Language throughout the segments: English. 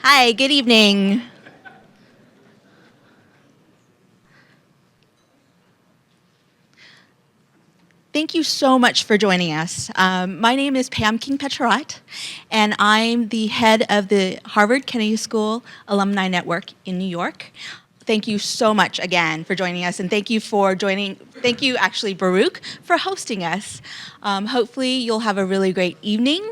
Hi, good evening. Thank you so much for joining us. My name is Pam King-Petrot, and I'm the head of the Harvard Kennedy School Alumni Network in New York. Thank you so much again for joining us, and thank you actually, Baruch, for hosting us. Hopefully you'll have a really great evening.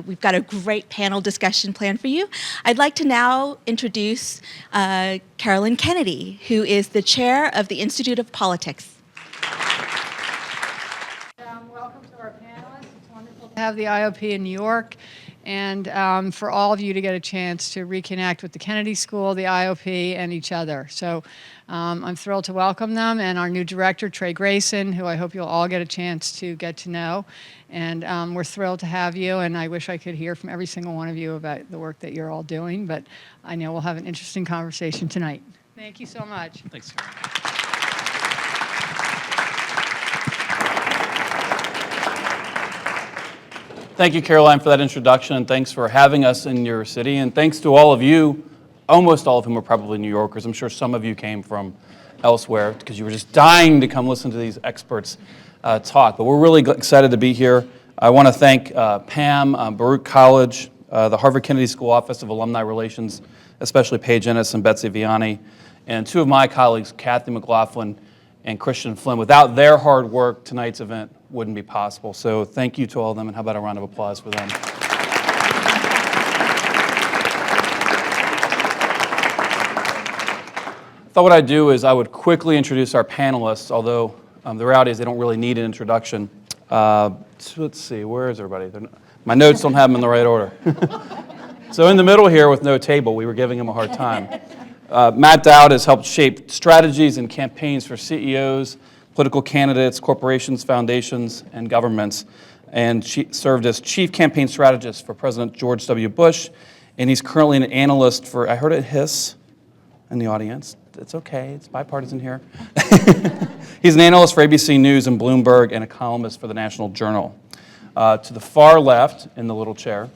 We've got a great panel discussion planned for you. I'd like to now introduce Carolyn Kennedy, who is the chair of the Institute of Politics. Welcome to our panelists. It's wonderful to have the IOP in New York, and for all of you to get a chance to reconnect with the Kennedy School, the IOP, and each other. So I'm thrilled to welcome them, and our new director, Trey Grayson, who I hope you'll all get a chance to get to know. And we're thrilled to have you, and I wish I could hear from every single one of you about the work that you're all doing, but I know we'll have an interesting conversation tonight. Thank you so much. Thanks, Karen. Thank you, Caroline, for that introduction, and thanks for having us in your city. And thanks to all of you, almost all of whom are probably New Yorkers. I'm sure some of you came from elsewhere because you were just dying to come listen to these experts talk. But we're really excited to be here. I want to thank Pam, Baruch College, the Harvard Kennedy School Office of Alumni Relations, especially Paige Ennis and Betsy Vianney, and two of my colleagues, Kathy McLaughlin and Christian Flynn. Without their hard work, tonight's event wouldn't be possible. So thank you to all of them, and how about a round of applause for them? I thought what I'd do is I would quickly introduce our panelists, although the reality is they don't really need an introduction. So let's see, where is everybody? My notes don't have them in the right order. So in the middle here with no table, we were giving him a hard time. Matt Dowd has helped shape strategies and campaigns for CEOs, political candidates, corporations, foundations, and governments, and served as chief campaign strategist for President George W. Bush, and he's currently an analyst for, I heard it hiss in the audience. It's okay, it's bipartisan here. He's an analyst for ABC News and Bloomberg and a columnist for the National Journal. To the far left, in the little chair,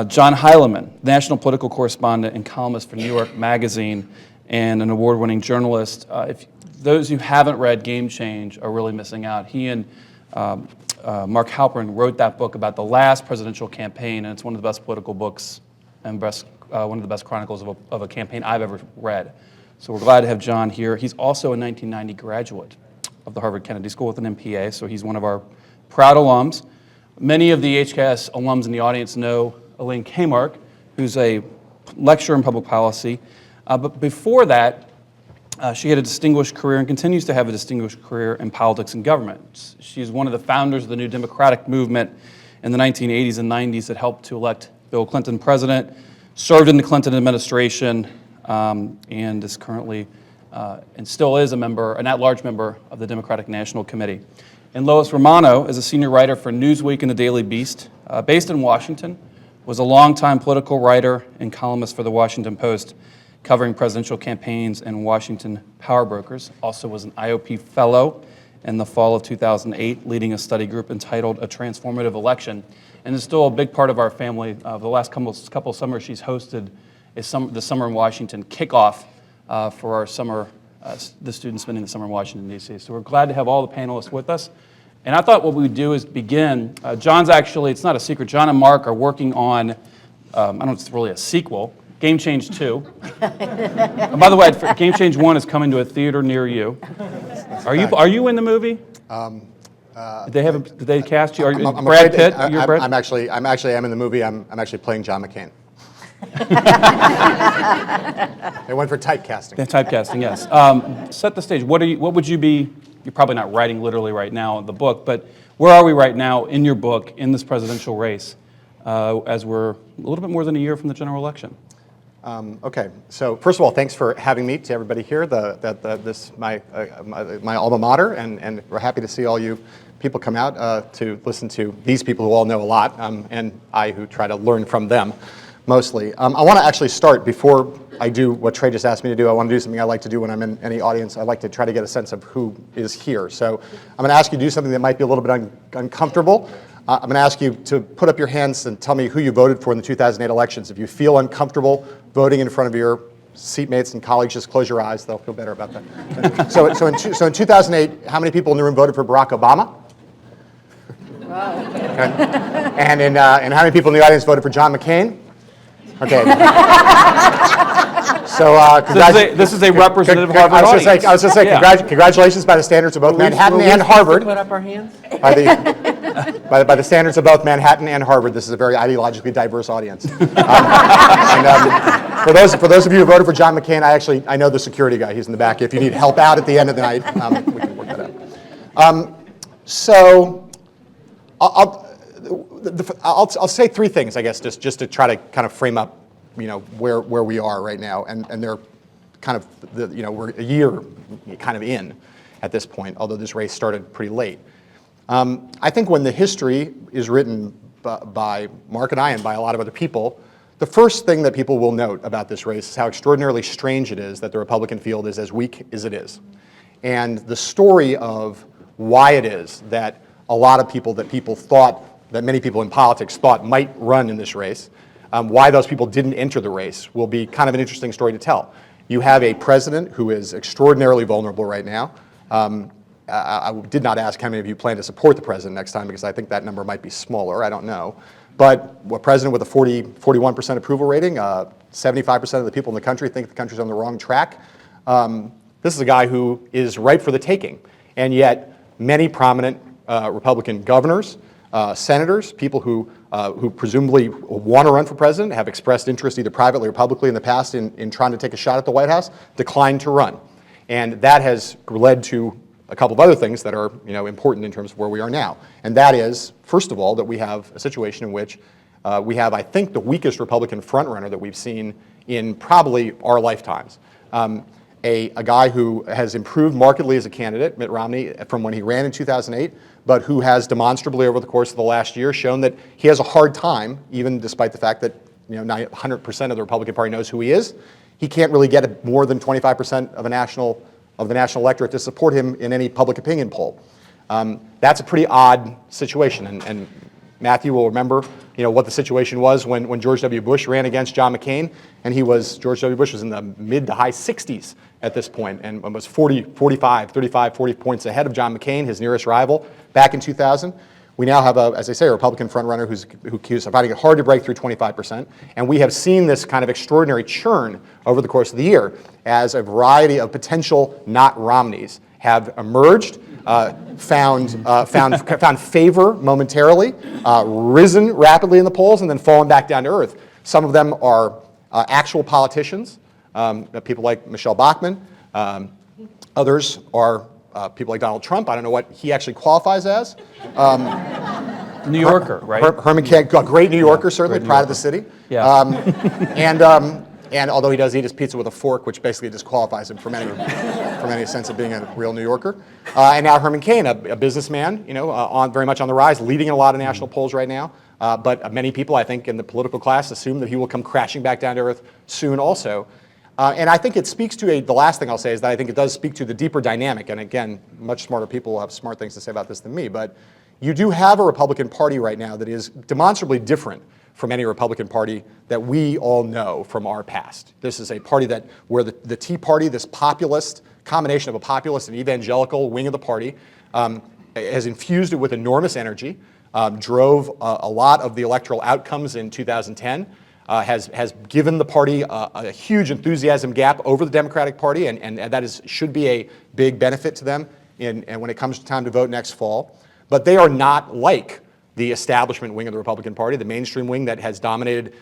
John Heilemann, national political correspondent and columnist for New York Magazine and an award-winning journalist. If those who haven't read Game Change are really missing out. He and Mark Halperin wrote that book about the last presidential campaign, and it's one of the best political books and one of the best chronicles of a campaign I've ever read. So we're glad to have John here. He's also a 1990 graduate of the Harvard Kennedy School with an MPA, so he's one of our proud alums. Many of the HKS alums in the audience know Elaine Kamarck, who's a lecturer in public policy. But before that, she had a distinguished career and continues to have a distinguished career in politics and government. She's one of the founders of the new Democratic movement in the 1980s and 90s that helped to elect Bill Clinton president, served in the Clinton administration, and is currently and still is an at-large member of the Democratic National Committee. And Lois Romano is a senior writer for Newsweek and the Daily Beast, based in Washington, was a longtime political writer and columnist for the Washington Post, covering presidential campaigns and Washington power brokers. Also was an IOP fellow in the fall of 2008, leading a study group entitled A Transformative Election, and is still a big part of our family. The last couple of summers she's hosted the Summer in Washington kickoff for our summer, the students spending the summer in Washington, D.C. So we're glad to have all the panelists with us. And I thought what we would do is begin. John's actually, it's not a secret, John and Mark are working on, I don't know if it's really a sequel, Game Change 2. And by the way, Game Change 1 is coming to a theater near you. Are you in the movie? Did they cast you? Brad Pitt? I'm actually in the movie. I'm actually playing John McCain. They went for typecasting. Yeah, typecasting, yes. Set the stage. What would you be? You're probably not writing literally right now in the book, but where are we right now in your book in this presidential race, as we're a little bit more than a year from the general election? Okay, so first of all, thanks for having me, to everybody here. My alma mater, and we're happy to see all you people come out to listen to these people who all know a lot, and I who try to learn from them mostly. I want to actually start, before I do what Trey just asked me to do, I want to do something I like to do when I'm in any audience. I like to try to get a sense of who is here. So I'm going to ask you to do something that might be a little bit uncomfortable. I'm going to ask you to put up your hands and tell me who you voted for in the 2008 elections. If you feel uncomfortable voting in front of your seatmates and colleagues, just close your eyes. They'll feel better about that. So in 2008, how many people in the room voted for Barack Obama? Wow. Okay. And how many people in the audience voted for John McCain? Okay. So This is a representative Harvard audience. I was just saying, congratulations by the standards of both Manhattan and Harvard. Put up our hands. By the standards of both Manhattan and Harvard, this is a very ideologically diverse audience. For those of you who voted for John McCain, I know the security guy. He's in the back. If you need help out at the end of the night, we can work that out. So I'll say three things, I guess, just to try to kind of frame up, where we are right now, and they're kind of we're a year kind of in at this point, although this race started pretty late. I think when the history is written by Mark and I and by a lot of other people, the first thing that people will note about this race is how extraordinarily strange it is that the Republican field is as weak as it is. And the story of why it is that many people in politics thought might run in this race, why those people didn't enter the race will be kind of an interesting story to tell. You have a president who is extraordinarily vulnerable right now. I did not ask how many of you plan to support the president next time because I think that number might be smaller. I don't know. But a president with a 41% approval rating, 75% of the people in the country think the country's on the wrong track. This is a guy who is ripe for the taking. And yet many prominent Republican governors, senators, people who presumably want to run for president, have expressed interest either privately or publicly in the past in trying to take a shot at the White House, declined to run. And that has led to a couple of other things that are important in terms of where we are now. And that is, first of all, that we have a situation in which we have, I think, the weakest Republican frontrunner that we've seen in probably our lifetimes. A guy who has improved markedly as a candidate, Mitt Romney, from when he ran in 2008, but who has demonstrably over the course of the last year shown that he has a hard time, even despite the fact that 100% of the Republican Party knows who he is. He can't really get more than 25% of the national electorate to support him in any public opinion poll. That's a pretty odd situation, and Matthew will remember what the situation was when George W. Bush ran against John McCain, and George W. Bush was in the mid to high 60s at this point, and was 40 points ahead of John McCain, his nearest rival, back in 2000. We now have, as I say, a Republican frontrunner who's finding it hard to break through 25%, and we have seen this kind of extraordinary churn over the course of the year as a variety of potential not Romneys have emerged, found favor momentarily, risen rapidly in the polls, and then fallen back down to earth. Some of them are actual politicians, people like Michelle Bachmann. Others are people like Donald Trump. I don't know what he actually qualifies as. New Yorker, right? Herman Cain, a great New Yorker, certainly, pride of the city. Yeah. And although he does eat his pizza with a fork, which basically disqualifies him from any sense of being a real New Yorker. And now Herman Cain, a businessman, very much on the rise, leading in a lot of national polls right now. But many people, I think, in the political class assume that he will come crashing back down to earth soon also. And I think it speaks to the last thing I'll say is that I think it does speak to the deeper dynamic. And again, much smarter people will have smart things to say about this than me. But you do have a Republican Party right now that is demonstrably different from any Republican Party that we all know from our past. This is a party where the Tea Party, this populist, combination of a populist and evangelical wing of the party, has infused it with enormous energy, drove a lot of the electoral outcomes in 2010, has given the party a huge enthusiasm gap over the Democratic Party, and that should be a big benefit to them and when it comes to time to vote next fall. But they are not like the establishment wing of the Republican Party, the mainstream wing that has dominated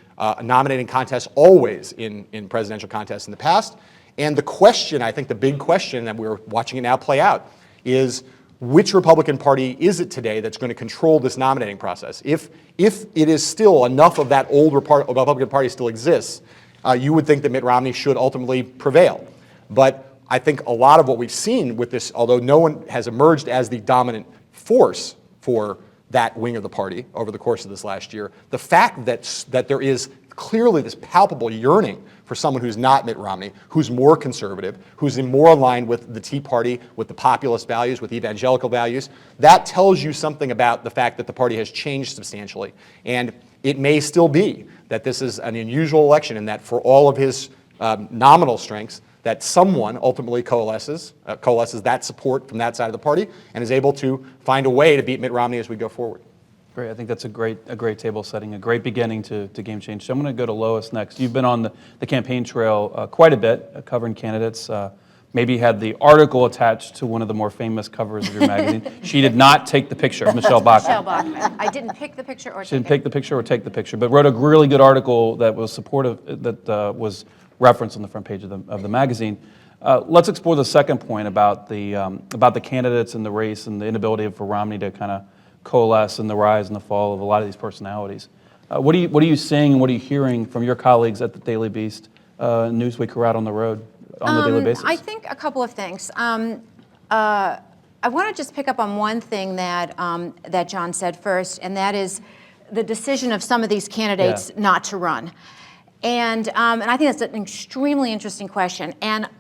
nominating contests always in presidential contests in the past. And the question, I think the big question that we're watching it now play out is which Republican Party is it today that's going to control this nominating process? If it is still enough of that old Republican Party still exists, you would think that Mitt Romney should ultimately prevail. But I think a lot of what we've seen with this, although no one has emerged as the dominant force for that wing of the party over the course of this last year. The fact that there is clearly this palpable yearning for someone who's not Mitt Romney, who's more conservative, who's more aligned with the Tea Party, with the populist values, with evangelical values, that tells you something about the fact that the party has changed substantially. And it may still be that this is an unusual election and that for all of his nominal strengths, that someone ultimately coalesces that support from that side of the party and is able to find a way to beat Mitt Romney as we go forward. Great. I think that's a great table setting, a great beginning to Game Change. So I'm going to go to Lois next. You've been on the campaign trail quite a bit, covering candidates. Maybe had the article attached to one of the more famous covers of your magazine. She did not take the picture of Michelle Bachmann. Michelle Bachmann. I didn't pick the picture or She didn't pick the picture or take the picture, but wrote a really good article that was supportive, that was referenced on the front page of the magazine. Let's explore the second point about the candidates and the race and the inability for Romney to kind of coalesce and the rise and the fall of a lot of these personalities. What are you seeing and what are you hearing from your colleagues at the Daily Beast, Newsweek, who are out on the road on the daily basis? I think a couple of things. I want to just pick up on one thing that John said first, and that is the decision of some of these candidates not to run. And I think that's an extremely interesting question. And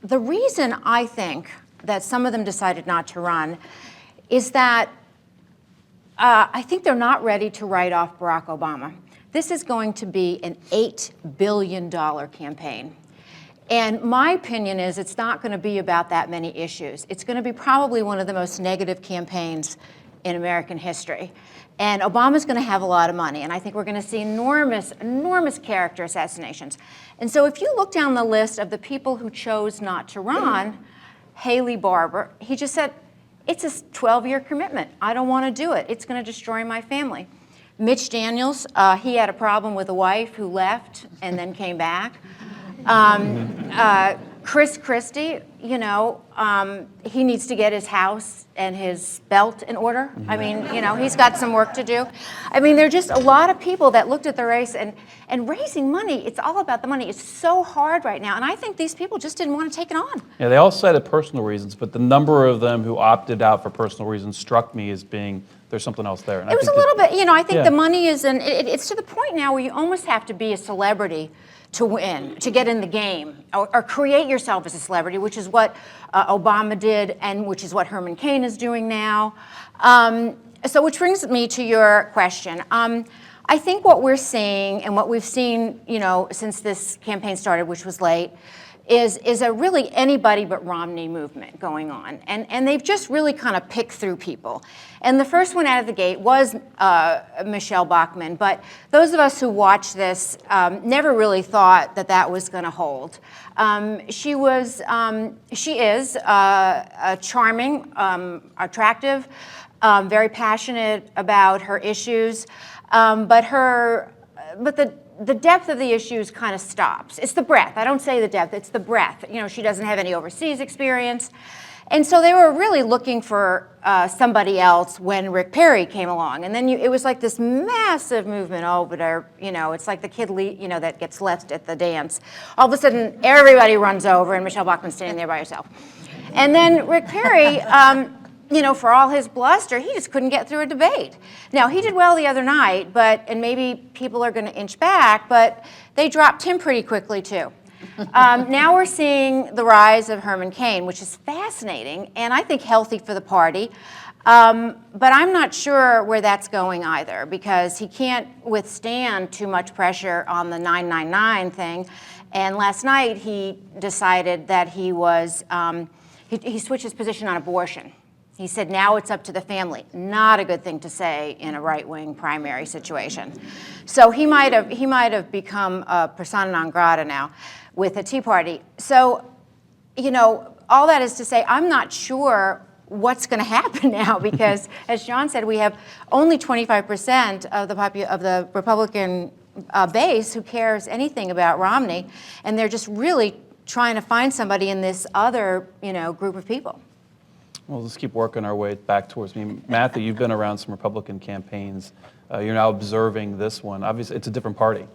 the reason I think that some of them decided not to run is that I think they're not ready to write off Barack Obama. This is going to be an $8 billion campaign. And my opinion is it's not going to be about that many issues. It's going to be probably one of the most negative campaigns in American history. And Obama's going to have a lot of money. And I think we're going to see enormous, enormous character assassinations. And so if you look down the list of the people who chose not to run, Haley Barbour, he just said, it's a 12-year commitment. I don't want to do it. It's going to destroy my family. Mitch Daniels, he had a problem with a wife who left and then came back. Chris Christie, you know, he needs to get his house and his belt in order. I mean, you know, he's got some work to do. I mean, there are just a lot of people that looked at the race and raising money, it's all about the money. It's so hard right now. And I think these people just didn't want to take it on. Yeah, they all cited personal reasons, but the number of them who opted out for personal reasons struck me as being there's something else there. And it was a little bit, you know, I think the money is, it's to the point now where you almost have to be a celebrity to win, to get in the game, or create yourself as a celebrity, which is what Obama did and which is what Herman Cain is doing now. So which brings me to your question. I think what we're seeing and what we've seen, you know, since this campaign started, which was late, is a really anybody but Romney movement going on. And they've just really kind of picked through people. And the first one out of the gate was Michelle Bachmann, but those of us who watched this never really thought that that was going to hold. She is charming, attractive, very passionate about her issues, but the depth of the issues kind of stops. It's the breadth. I don't say the depth, it's the breadth. You know, she doesn't have any overseas experience. And so they were really looking for somebody else when Rick Perry came along. And then it was like this massive movement over there, you know, it's like the kid, you know, that gets left at the dance. All of a sudden, everybody runs over and Michelle Bachmann's standing there by herself. And then Rick Perry, you know, for all his bluster, he just couldn't get through a debate. Now, he did well the other night, and maybe people are going to inch back, but they dropped him pretty quickly, too. Now we're seeing the rise of Herman Cain, which is fascinating, and I think healthy for the party. But I'm not sure where that's going either, because he can't withstand too much pressure on the 999 thing. And last night, he decided that he was, he switched his position on abortion. He said, now it's up to the family. Not a good thing to say in a right-wing primary situation. So he might have become a persona non grata now with the Tea Party. So, you know, all that is to say, I'm not sure what's going to happen now because, as John said, we have only 25% of the Republican base who cares anything about Romney, and they're just really trying to find somebody in this other, you know, group of people. Well, let's keep working our way back towards me. Matthew, you've been around some Republican campaigns. You're now observing this one. Obviously, it's a different party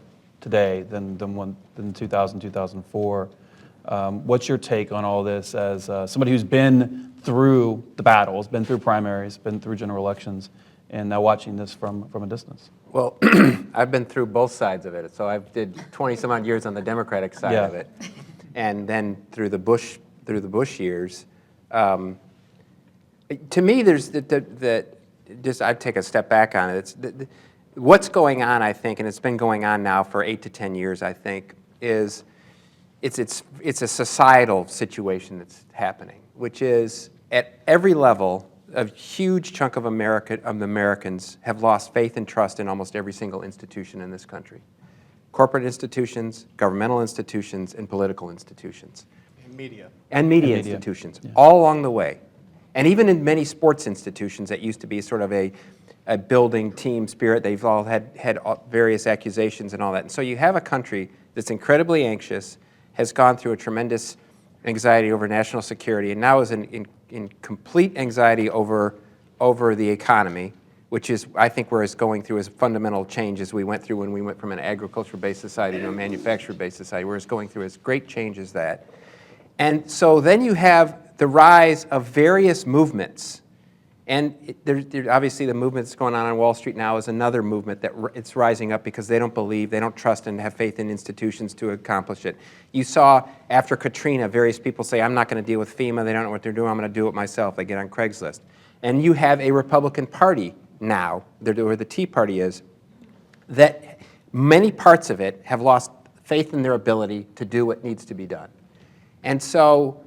today than 2000, 2004. What's your take on all this as somebody who's been through the battles, been through primaries, been through general elections, and watching this from a distance. Well, I've been through both sides of it. So I did 20 some odd years on the Democratic side Yeah. of it, and then through the Bush years. To me, there's just I'd take a step back on it. It's what's going on, I think, and it's been going on now for 8 to 10 years, I think, is it's a societal situation that's happening, which is at every level, a huge chunk of Americans have lost faith and trust in almost every single institution in this country. Corporate institutions, governmental institutions, and political institutions. And media. And media institutions, all along the way. And even in many sports institutions that used to be sort of a building team spirit, they've all had various accusations and all that. And so you have a country that's incredibly anxious, has gone through a tremendous anxiety over national security, and now is in complete anxiety over the economy, which is, I think, where it's going through is fundamental change as we went through when we went from an agriculture-based society to a manufacturer-based society, where it's going through as great change as that. And so then you have the rise of various movements. And obviously the movement that's going on Wall Street now is another movement that it's rising up because they don't believe, they don't trust and have faith in institutions to accomplish it. You saw after Katrina, various people say, I'm not going to deal with FEMA, they don't know what they're doing, I'm going to do it myself. They get on Craigslist. And you have a Republican Party now, where the Tea Party is, that many parts of it have lost faith in their ability to do what needs to be done. And so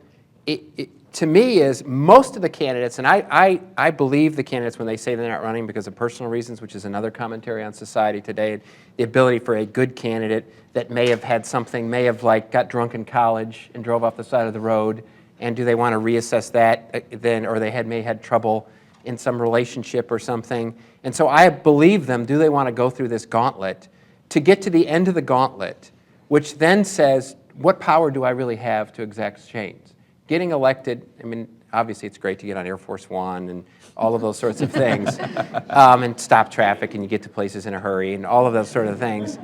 to me is most of the candidates, and I believe the candidates when they say they're not running because of personal reasons, which is another commentary on society today, the ability for a good candidate that may have had something, may have got drunk in college and drove off the side of the road, and do they want to reassess that then, or they may had trouble in some relationship or something. And so I believe them, do they want to go through this gauntlet to get to the end of the gauntlet, which then says, what power do I really have to exact change? Getting elected, I mean, obviously it's great to get on Air Force One and all of those sorts of things, and stop traffic and you get to places in a hurry and all of those sort of things.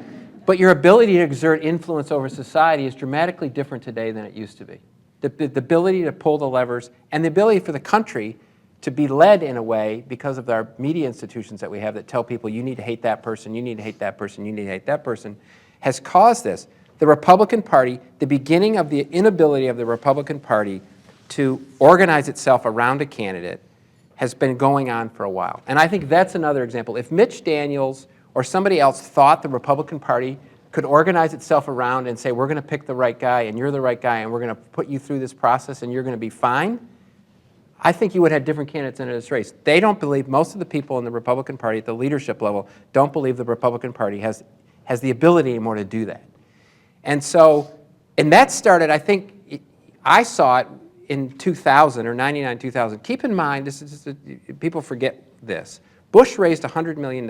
But your ability to exert influence over society is dramatically different today than it used to be. The ability to pull the levers and the ability for the country to be led in a way because of our media institutions that we have that tell people you need to hate that person, you need to hate that person, you need to hate that person, has caused this. The Republican Party, the beginning of the inability of the Republican Party to organize itself around a candidate has been going on for a while. And I think that's another example. If Mitch Daniels or somebody else thought the Republican Party could organize itself around and say, we're going to pick the right guy and you're the right guy and we're going to put you through this process and you're going to be fine, I think you would have different candidates in this race. They don't believe, most of the people in the Republican Party at the leadership level don't believe the Republican Party has the ability anymore to do that. And so, and that started, I think, I saw it in 2000 or 99, 2000. Keep in mind, people forget this. Bush raised $100 million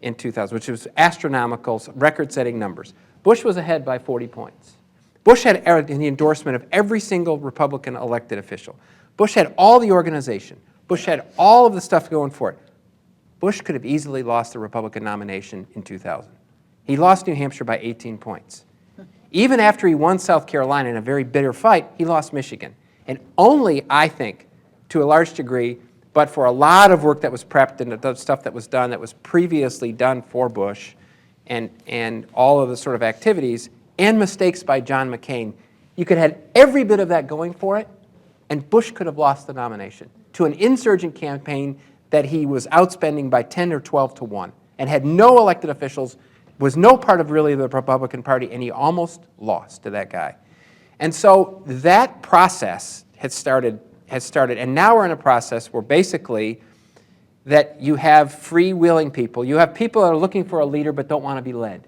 in 2000, which was astronomical, record-setting numbers. Bush was ahead by 40 points. Bush had the endorsement of every single Republican elected official. Bush had all the organization. Bush had all of the stuff going for it. Bush could have easily lost the Republican nomination in 2000. He lost New Hampshire by 18 points. Even after he won South Carolina in a very bitter fight, he lost Michigan. And only, I think, to a large degree, but for a lot of work that was prepped and the stuff that was done that was previously done for Bush and all of the sort of activities and mistakes by John McCain, you could have had every bit of that going for it, and Bush could have lost the nomination to an insurgent campaign that he was outspending by 10 or 12 to 1 and had no elected officials, was no part of really the Republican Party, and he almost lost to that guy. And so that process has started, and now we're in a process where basically that you have freewheeling people. You have people that are looking for a leader but don't want to be led.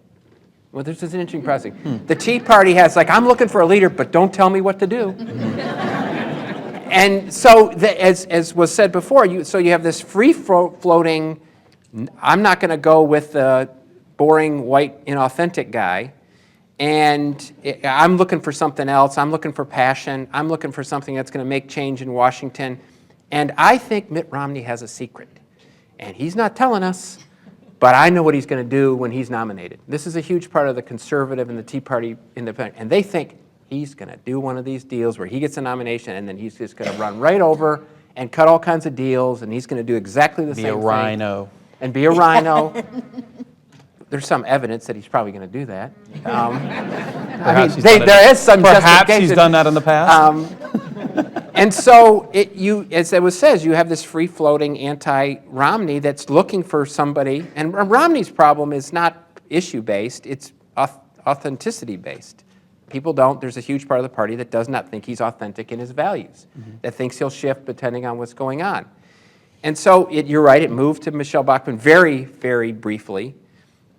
Well, this is an interesting process. The Tea Party has I'm looking for a leader, but don't tell me what to do. And so, as was said before, you have this free-floating, I'm not going to go with the boring, white, inauthentic guy, and I'm looking for something else. I'm looking for passion. I'm looking for something that's going to make change in Washington. And I think Mitt Romney has a secret. And he's not telling us, but I know what he's going to do when he's nominated. This is a huge part of the conservative and the Tea Party independent. And they think he's going to do one of these deals where he gets a nomination and then he's just going to run right over and cut all kinds of deals, and he's going to do exactly the Be same a thing. rhino. And be a rhino. There's some evidence that he's probably going to do that. Perhaps he's done it. There is some Perhaps justification. he's done that in the past. And so, as it says, you have this free-floating anti-Romney that's looking for somebody. And Romney's problem is not issue-based; it's authenticity-based. People don't. There's a huge part of the party that does not think he's authentic in his values. That thinks he'll shift depending on what's going on. And so, you're right. It moved to Michelle Bachmann very, very briefly.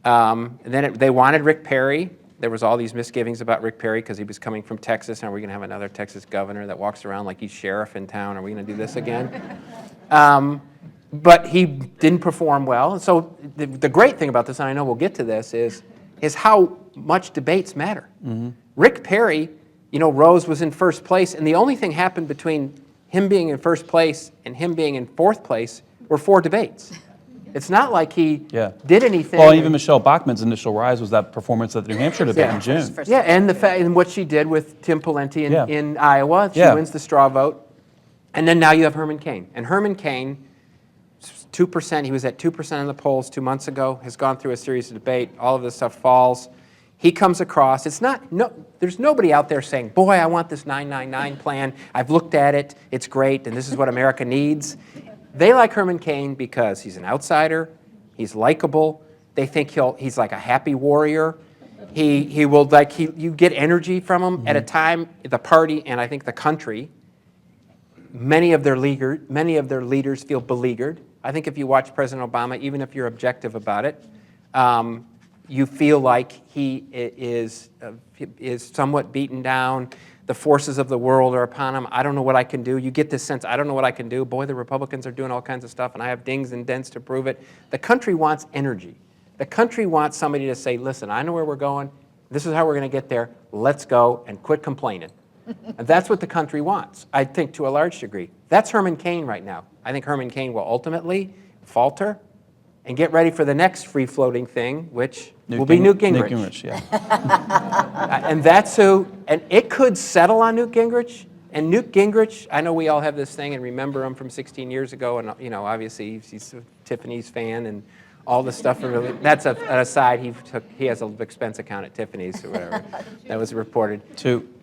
And then they wanted Rick Perry. There was all these misgivings about Rick Perry because he was coming from Texas. And are we going to have another Texas governor that walks around like he's sheriff in town? Are we going to do this again? But he didn't perform well. And so the great thing about this, and I know we'll get to this, is how much debates matter. Rick Perry, Rose was in first place, and the only thing happened between him being in first place and him being in fourth place were 4 debates. It's not like he did anything. Well, even Michelle Bachmann's initial rise was that performance at the New Hampshire debate in June. Yeah, and what she did with Tim Pawlenty in Iowa. She wins the straw vote. And then now you have Herman Cain. And Herman Cain, 2%, he was at 2% in the polls 2 months ago, has gone through a series of debate. All of this stuff falls. He comes across, there's nobody out there saying, boy, I want this 999 plan. I've looked at it. It's great, and this is what America needs. They like Herman Cain because he's an outsider, he's likable, they think he's like a happy warrior. You get energy from him at a time, the party and I think the country, many of their leaders feel beleaguered. I think if you watch President Obama, even if you're objective about it, you feel like he is somewhat beaten down. The forces of the world are upon him. I don't know what I can do. You get this sense, I don't know what I can do. Boy, the Republicans are doing all kinds of stuff, and I have dings and dents to prove it. The country wants energy. The country wants somebody to say, listen, I know where we're going. This is how we're going to get there. Let's go and quit complaining. And that's what the country wants, I think, to a large degree. That's Herman Cain right now. I think Herman Cain will ultimately falter and get ready for the next free-floating thing, which will be Newt Gingrich. Newt Gingrich, yeah. And that's who, and it could settle on Newt Gingrich. And Newt Gingrich, I know we all have this thing and remember him from 16 years ago, and obviously he's a Tiffany's fan and all the stuff. That's an aside. He has an expense account at Tiffany's or whatever. That was reported.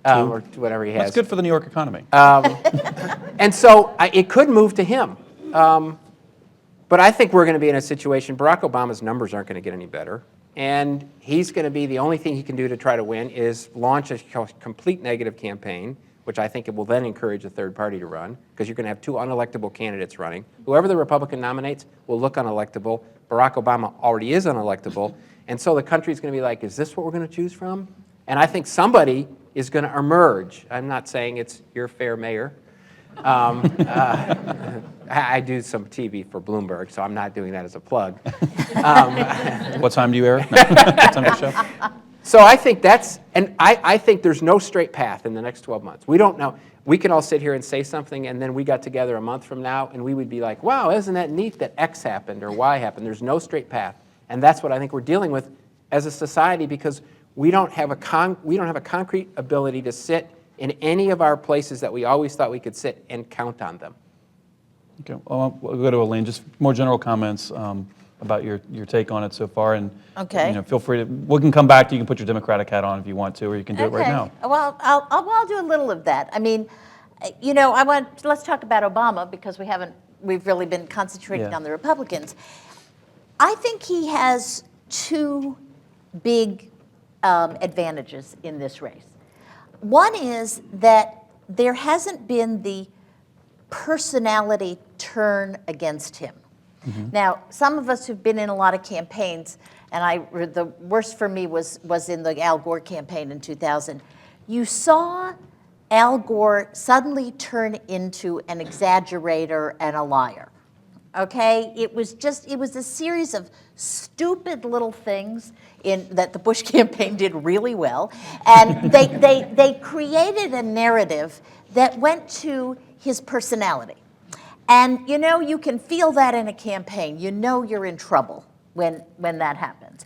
Or whatever he has. That's good for the New York economy. And so it could move to him. But I think we're going to be in a situation, Barack Obama's numbers aren't going to get any better. And he's going to be, the only thing he can do to try to win is launch a complete negative campaign, which I think it will then encourage a third party to run, because you're going to have 2 unelectable candidates running. Whoever the Republican nominates will look unelectable. Barack Obama already is unelectable. And so the country's going to be like, is this what we're going to choose from? And I think somebody is going to emerge. I'm not saying it's your fair mayor. I do some TV for Bloomberg, so I'm not doing that as a plug. What time do you air? What time do you show? So I think I think there's no straight path in the next 12 months. We don't know. We can all sit here and say something, and then we got together a month from now, and we would be like, wow, isn't that neat that X happened or Y happened? There's no straight path. And that's what I think we're dealing with as a society, because we don't have a concrete ability to sit in any of our places that we always thought we could sit and count on them. Okay, well, we'll go to Elaine. Just more general comments about your take on it so far, and feel free to. We can come back to. You can put your Democratic hat on if you want to, or you can do it right now. Well, I'll do a little of that. I mean, let's talk about Obama, because we've really been concentrating on the Republicans. I think he has 2 big advantages in this race. One is that there hasn't been the personality turn against him. Mm-hmm. Now, some of us who've been in a lot of campaigns, and the worst for me was in the Al Gore campaign in 2000. You saw Al Gore suddenly turn into an exaggerator and a liar. Okay, it was a series of stupid little things that the Bush campaign did really well, and they created a narrative that went to his personality. And you can feel that in a campaign. You're in trouble when that happens.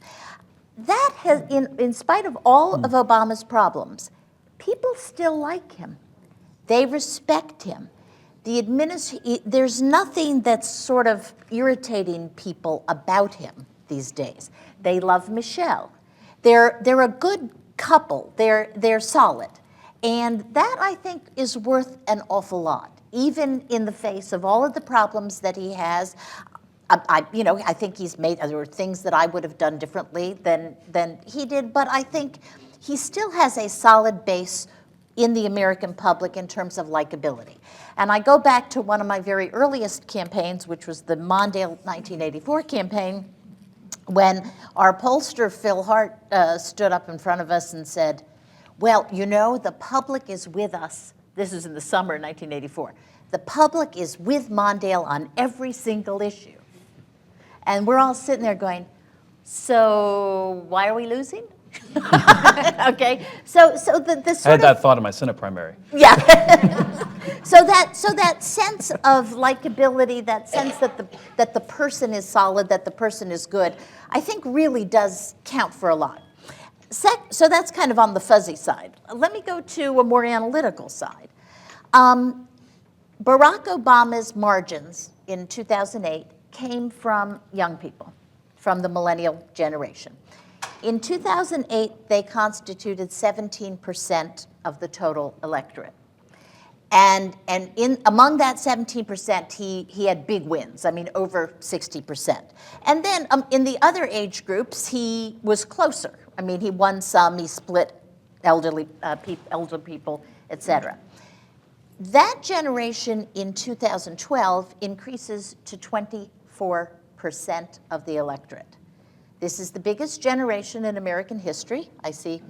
That has, in spite of all of Obama's problems, people still like him. They respect him. there's nothing that's sort of irritating people about him these days. They love Michelle. They're a good couple. They're solid. And that, I think, is worth an awful lot, even in the face of all of the problems that he has. I think there were things that I would have done differently than he did, but I think he still has a solid base in the American public in terms of likability. And I go back to one of my very earliest campaigns, which was the Mondale 1984 campaign, when our pollster, Phil Hart, stood up in front of us and said, well, the public is with us. This is in the summer of 1984. The public is with Mondale on every single issue. And we're all sitting there going, so why are we losing? Okay, so the sort I had that thought in my Senate primary. yeah. So that sense of likability, that sense that the person is solid, that the person is good, I think really does count for a lot. So that's kind of on the fuzzy side. Let me go to a more analytical side. Barack Obama's margins in 2008 came from young people, from the millennial generation. In 2008, they constituted 17% of the total electorate. And among that 17%, he had big wins, over 60%. And then in the other age groups, he was closer. He won some, he split elder people, et cetera. That generation in 2012 increases to 24% of the electorate. This is the biggest generation in American history. I see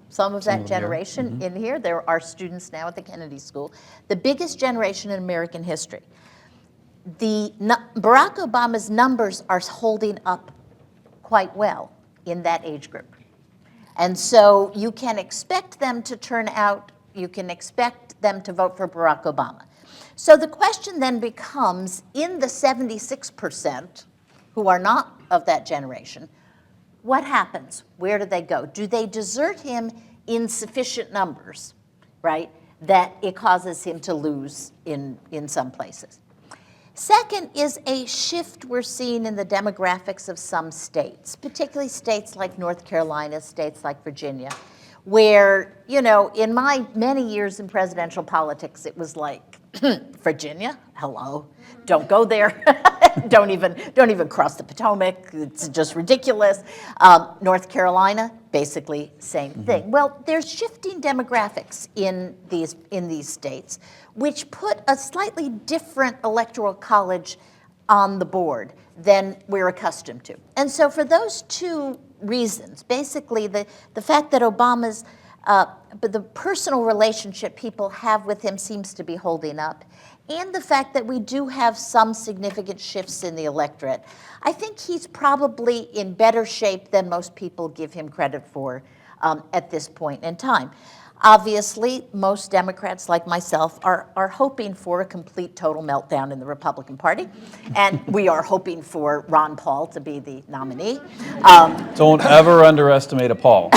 some of that generation in here. There are students now at the Kennedy School. The biggest generation in American history. Barack Obama's numbers are holding up quite well in that age group. And so you can expect them to turn out, you can expect them to vote for Barack Obama. So the question then becomes, in the 76% who are not of that generation, what happens? Where do they go? Do they desert him in sufficient numbers, right, that it causes him to lose in some places? Second is a shift we're seeing in the demographics of some states, particularly states like North Carolina, states like Virginia, where, in my many years in presidential politics, it was like, Virginia, hello, don't go there. don't even cross the Potomac. It's just ridiculous. North Carolina, basically same thing. Well, there's shifting demographics in these states, which put a slightly different electoral college on the board than we're accustomed to. And so for those two reasons, basically the fact that Obama's but the personal relationship people have with him seems to be holding up, and the fact that we do have some significant shifts in the electorate, I think he's probably in better shape than most people give him credit for at this point in time. Obviously, most Democrats like myself are hoping for a complete total meltdown in the Republican Party, and we are hoping for Ron Paul to be the nominee. Don't ever underestimate a Paul.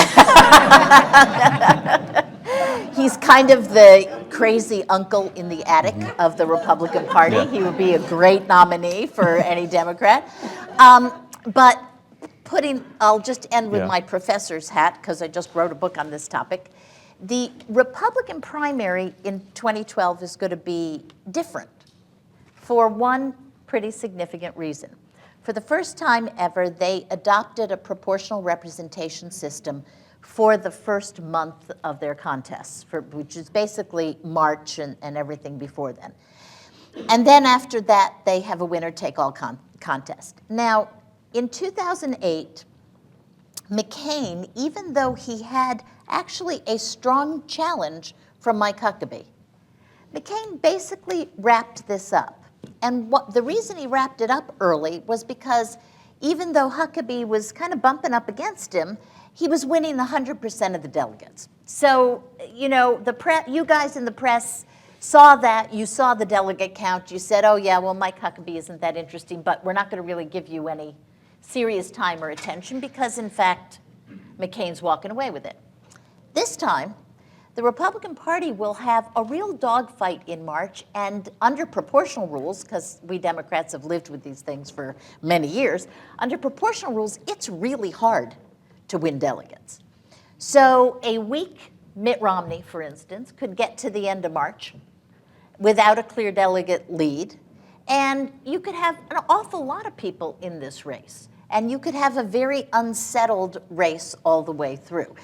He's kind of the crazy uncle in the attic of the Republican Party. Yeah. He would be a great nominee for any Democrat. But I'll just end with my professor's hat, because I just wrote a book on this topic. The Republican primary in 2012 is going to be different for one pretty significant reason. For the first time ever, they adopted a proportional representation system for the first month of their contests, which is basically March and everything before then. And then after that, they have a winner-take-all contest. Now, in 2008, McCain, even though he had actually a strong challenge from Mike Huckabee, McCain basically wrapped this up. And the reason he wrapped it up early was because even though Huckabee was kind of bumping up against him, he was winning 100% of the delegates. So, you guys in the press saw that, you saw the delegate count, you said, oh yeah, well, Mike Huckabee isn't that interesting, but we're not going to really give you any serious time or attention because, in fact, McCain's walking away with it. This time, the Republican Party will have a real dogfight in March, and under proportional rules, because we Democrats have lived with these things for many years, under proportional rules, it's really hard to win delegates. So a weak Mitt Romney, for instance, could get to the end of March without a clear delegate lead, and you could have an awful lot of people in this race, and you could have a very unsettled race all the way through.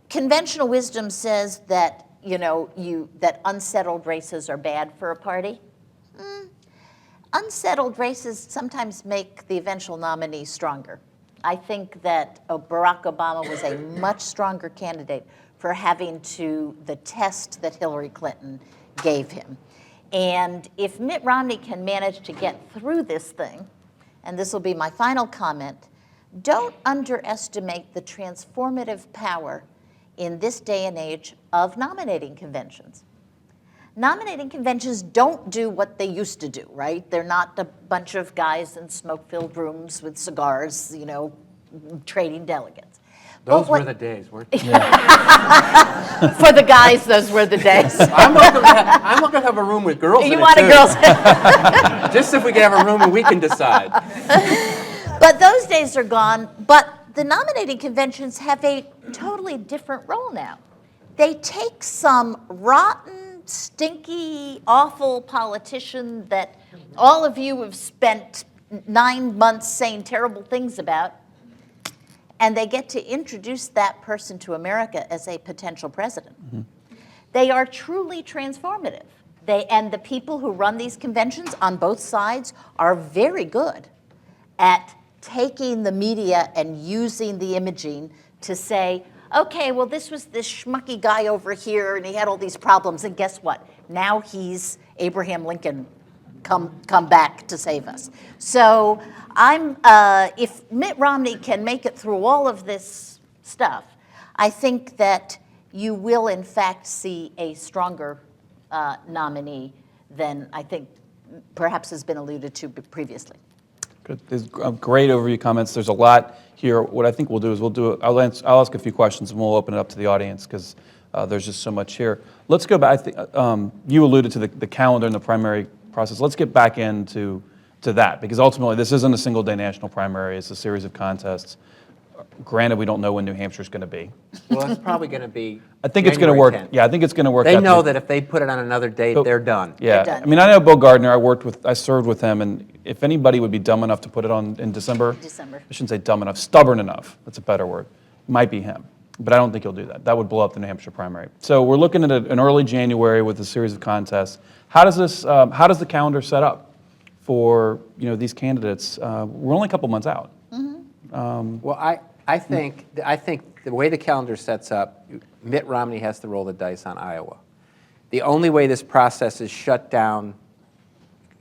Conventional wisdom says that, that unsettled races are bad for a party. Unsettled races sometimes make the eventual nominee stronger. I think that Barack Obama was a much stronger candidate for having the test that Hillary Clinton gave him. And if Mitt Romney can manage to get through this thing, and this will be my final comment, don't underestimate the transformative power in this day and age of nominating conventions. Nominating conventions don't do what they used to do, right? They're not a bunch of guys in smoke-filled rooms with cigars, trading delegates. Those were the days, weren't they? For the guys, those were the days. I'm not gonna have a room with girls in You it, want a too. girls? Just if we can have a room and we can decide. But those days are gone. But the nominating conventions have a totally different role now. They take some rotten, stinky, awful politician that all of you have spent 9 months saying terrible things about, and they get to introduce that person to America as a potential president. Mm-hmm. They are truly transformative. And the people who run these conventions on both sides are very good at taking the media and using the imaging to say, okay, well, this was this schmucky guy over here, and he had all these problems, and guess what? Now he's Abraham Lincoln come back to save us. So if Mitt Romney can make it through all of this stuff, I think that you will, in fact, see a stronger nominee than I think perhaps has been alluded to previously. Good. There's great overview comments. There's a lot here. What I think we'll do is I'll ask a few questions and we'll open it up to the audience because there's just so much here. Let's go back. I think you alluded to the calendar and the primary process. Let's get back into that because ultimately this isn't a single-day national primary. It's a series of contests. Granted, we don't know when New Hampshire's going to be. Well, it's probably going to be I think it's going to work. 10th. Yeah, I think it's going to work. They know that if they put it on another date, they're done. Yeah, They're done. I mean, I know Bill Gardner. I served with him, and if anybody would be dumb enough to put it on in December, I shouldn't say dumb enough, stubborn enough. That's a better word. Might be him, but I don't think he'll do that. That would blow up the New Hampshire primary. So we're looking at an early January with a series of contests. How does the calendar set up for these candidates? We're only a couple months out. Mm-hmm. Well, I think the way the calendar sets up, Mitt Romney has to roll the dice on Iowa. The only way this process is shut down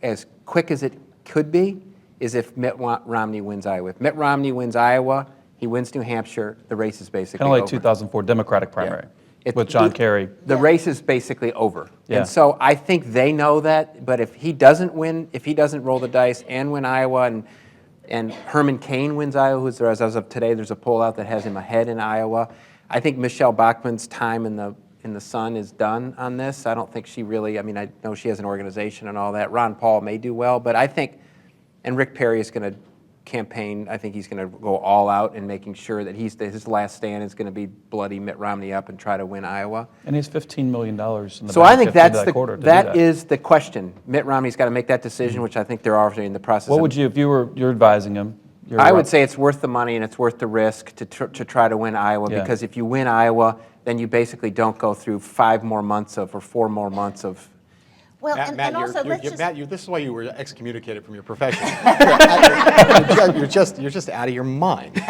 as quick as it could be is if Mitt Romney wins Iowa. If Mitt Romney wins Iowa, he wins New Hampshire, the race is basically Kind of like over. 2004 Democratic primary with John Kerry. The race is basically over. Yeah. And so I think they know that, but if he doesn't roll the dice and win Iowa and Herman Cain wins Iowa, who's there as of today, there's a poll out that has him ahead in Iowa. I think Michelle Bachmann's time in the sun is done on this. I don't think she really, I know she has an organization and all that. Ron Paul may do well, but I think, and Rick Perry is going to campaign, I think he's going to go all out in making sure that his last stand is going to be bloody Mitt Romney up and try to win Iowa. And he's $15 million in the So bank I think at the end of that quarter to do that is the question. Mitt Romney's got to make that decision, which I think they're already in the process What of. would you, if you're advising him? I would say it's worth the money and it's worth the risk to try to win Iowa because if you win Iowa, then you basically don't go through 4 more months of. Well, Matt, and also, let's just... Matt, this is why you were excommunicated from your profession. you're just out of your mind.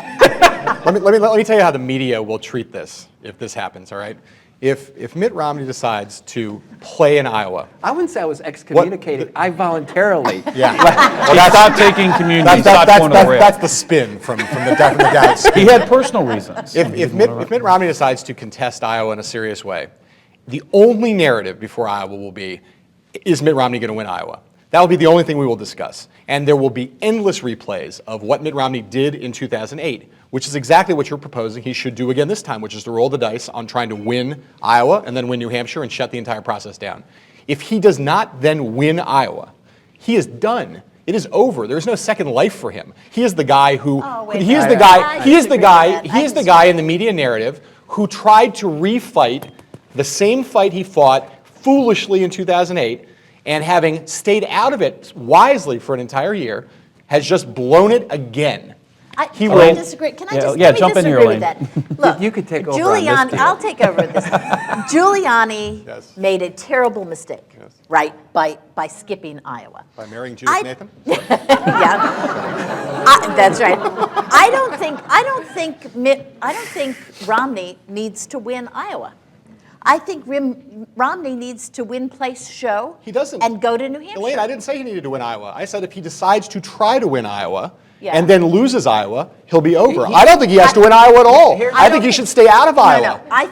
Let me tell you how the media will treat this if this happens. All right, if Mitt Romney decides to play in Iowa, I wouldn't say I was excommunicated. I voluntarily. Yeah, Well, he stopped taking community. that's the spin from the Dowd spin. He had personal reasons. If Mitt Romney decides to contest Iowa in a serious way, the only narrative before Iowa will be, is Mitt Romney going to win Iowa? That will be the only thing we will discuss. And there will be endless replays of what Mitt Romney did in 2008, which is exactly what you're proposing he should do again this time, which is to roll the dice on trying to win Iowa and then win New Hampshire and shut the entire process down. If he does not then win Iowa, he is done. It is over. There is no second life for him. He is the guy who, he is the guy in the media narrative who tried to refight the same fight he fought foolishly in 2008, and having stayed out of it wisely for an entire year, has just blown it again. Can I disagree? Can I just let me jump in here, disagree with Elaine. that? Look, You could take over on this Giuliani, deal. I'll take over with this. Giuliani Yes. made a terrible mistake, Yes. right, by skipping Iowa. By marrying Judith Nathan? Yeah, that's right. I don't think Romney needs to win Iowa. I think Romney needs to win place show. He doesn't. And go to New Hampshire. Elaine, I didn't say he needed to win Iowa. I said if he decides to try to win Iowa Yeah. and then loses Iowa, he'll be over. I don't think he has to win Iowa at all. I think he should stay out of Iowa. No. I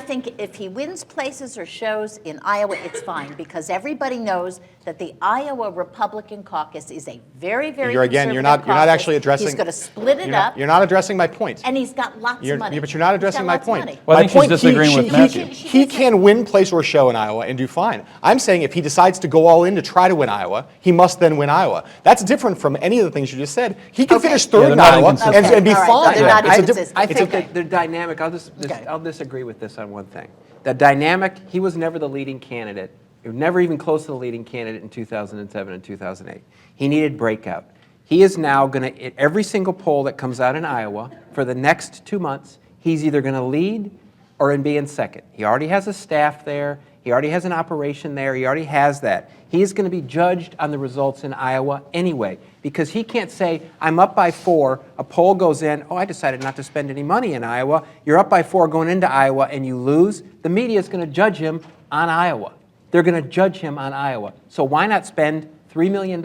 think if he wins places or shows in Iowa, it's fine, because everybody knows that the Iowa Republican caucus is a very, very You're not conservative actually caucus. addressing. He's going to split it up, You're not addressing my point. and he's got lots of money. But you're not He's got addressing my lots of point. money. Well, I My think she's point, disagreeing with Matthew. He can win place or show in Iowa and do fine. I'm saying if he decides to go all in to try to win Iowa, he must then win Iowa. That's different from any of the things you just said. He can finish third they're in not Iowa inconsistent. and be All right, fine. they're not It's a diff- inconsistent. I think Okay. that the dynamic, Okay. I'll disagree with this on one thing. The dynamic, he was never the leading candidate. He was never even close to the leading candidate in 2007 and 2008. He needed breakout. He is now going to, at every single poll that comes out in Iowa, for the next 2 months, he's either going to lead or be in second. He already has a staff there. He already has an operation there. He already has that. He is going to be judged on the results in Iowa anyway, because he can't say, I'm up by 4, a poll goes in, oh, I decided not to spend any money in Iowa. You're up by 4 going into Iowa and you lose. The media is going to judge him on Iowa. They're going to judge him on Iowa. So why not spend $3 million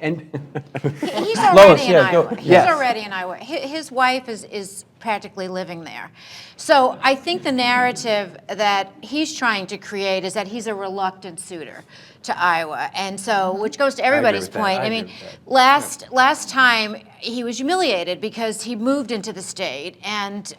and He's Lois, already in yeah, go- Iowa. He's Yes. already in Iowa. His wife is practically living there. So I think the narrative that he's trying to create is that he's a reluctant suitor to Iowa. And so, which goes to everybody's with that. point. I I agree mean, with that. last time he was humiliated because he moved into the state and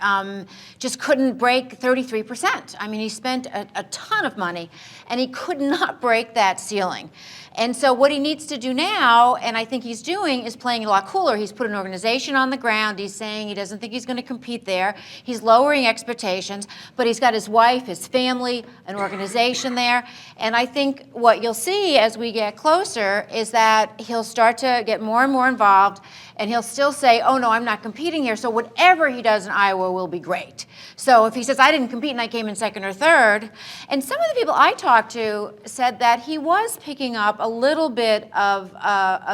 just couldn't break 33%. I mean, he spent a ton of money and he could not break that ceiling. And so what he needs to do now, and I think he's doing, is playing a lot cooler. He's put an organization on the ground. He's saying he doesn't think he's going to compete there. He's lowering expectations, but he's got his wife, his family, an organization there. And I think what you'll see as we get closer is that he'll start to get more and more involved, and he'll still say, oh no, I'm not competing here. So whatever he does in Iowa will be great. So if he says, I didn't compete and I came in second or third, and some of the people I talked to said that he was picking up a little bit of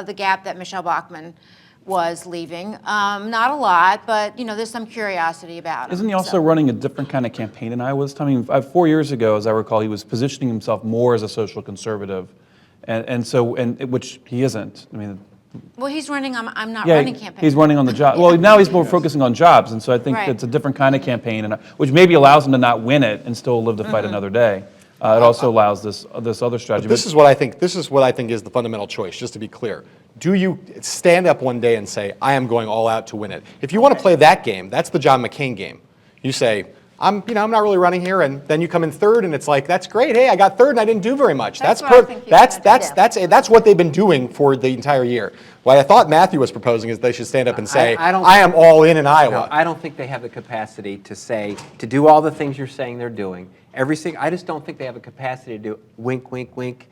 the gap that Michelle Bachmann was leaving. Not a lot, but there's some curiosity about him. Isn't he also running a different kind of campaign in Iowa this time? I mean, 4 years ago, as I recall, he was positioning himself more as a social conservative, and which he isn't. I mean, Well, he's running on I'm Not yeah, Running campaign. he's running on the job. Well, now he's more focusing on jobs, and so I think Right. it's a different kind of campaign, and which maybe allows him to not win it and still live to fight another day. It also allows this other strategy. This is what I think. This is what I think is the fundamental choice. Just to be clear, do you stand up one day and say, "I am going all out to win it"? If you want to play that game, that's the John McCain game. You say, "I'm not really running here," and then you come in third, and it's like, "That's great. Hey, I got third, and I didn't do very much." That's what I think he should That's what they've been doing for the entire year. What I thought Matthew was proposing is they should stand up and say, I don't- "I am all in Iowa." No, I don't think they have the capacity to do all the things you're saying they're doing. I just don't think they have the capacity to do wink, wink, wink.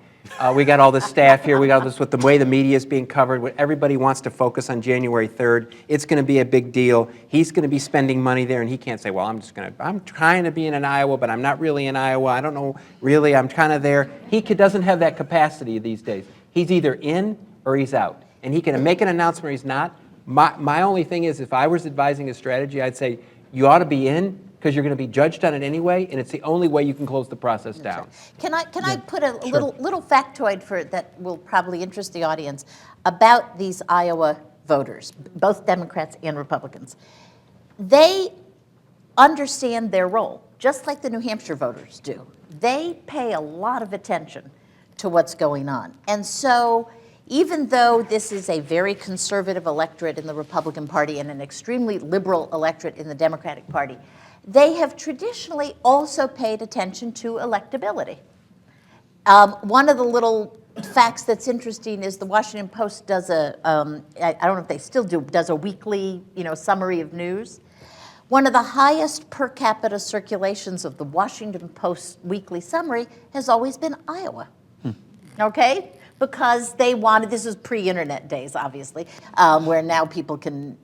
We got all this staff here. We got all this with the way the media is being covered. Everybody wants to focus on January 3rd. It's going to be a big deal. He's going to be spending money there, and he can't say, "Well, I'm trying to be in Iowa, but I'm not really in Iowa. I don't know really. I'm kind of there." He doesn't have that capacity these days. He's either in or he's out, and he can make an announcement or he's not. My only thing is, if I was advising a strategy, I'd say you ought to be in, because you're going to be judged on it anyway, and it's the only way you can close the process down. Can I put a little factoid that will probably interest the audience about these Iowa voters, both Democrats and Republicans? They understand their role, just like the New Hampshire voters do. They pay a lot of attention to what's going on. And so even though this is a very conservative electorate in the Republican Party and an extremely liberal electorate in the Democratic Party, they have traditionally also paid attention to electability. One of the little facts that's interesting is the Washington Post does I don't know if they still do, does a weekly, summary of news. One of the highest per capita circulations of the Washington Post weekly summary has always been Iowa. Okay? Because they wanted, this is pre-internet days, obviously, where now people can,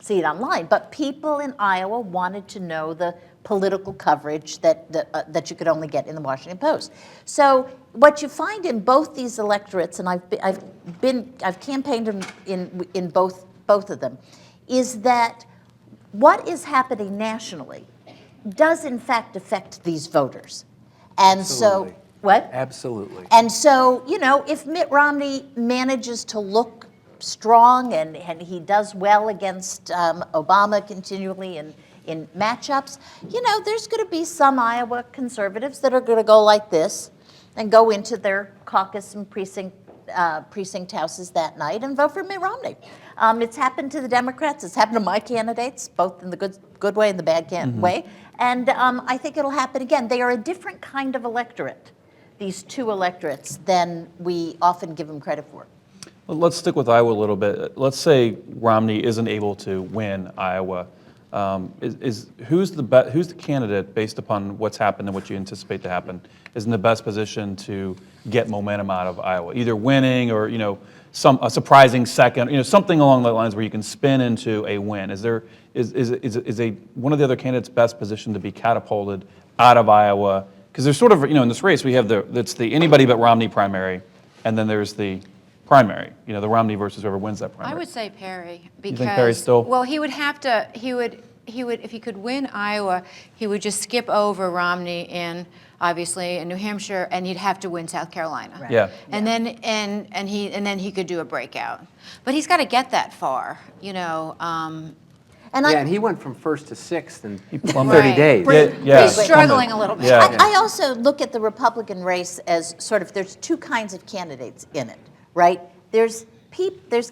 see it online. But people in Iowa wanted to know the political coverage that you could only get in the Washington Post. So what you find in both these electorates, and I've campaigned in both of them, is that what is happening nationally does in fact affect these voters. And Absolutely. so, what? Absolutely. And so, if Mitt Romney manages to look strong and he does well against Obama continually in matchups, there's going to be some Iowa conservatives that are going to go like this and go into their caucus and precinct houses that night and vote for Mitt Romney. It's happened to the Democrats. It's happened to my candidates, both in the good way and the bad way. And I think it'll happen again. They are a different kind of electorate, these two electorates, than we often give them credit for. Well, let's stick with Iowa a little bit. Let's say Romney isn't able to win Iowa. Who's the candidate, based upon what's happened and what you anticipate to happen, is in the best position to get momentum out of Iowa, either winning or a surprising second, something along the lines where you can spin into a win? Is one of the other candidates best positioned to be catapulted out of Iowa? Because there's sort of, in this race, we have it's the anybody but Romney primary, and then there's the primary, the Romney versus whoever wins that primary. I would say Perry, because, You think Perry still? Well, he would have to, he would, if he could win Iowa, he would just skip over Romney obviously in New Hampshire, and he'd have to win South Carolina. Right. Yeah. And then and he could do a breakout. But he's got to get that far, And Yeah, and he went from first to sixth in plumbed 30 Right. days. Yeah. He's struggling a little bit. Yeah. I also look at the Republican race as sort of, there's two kinds of candidates in it, right? There's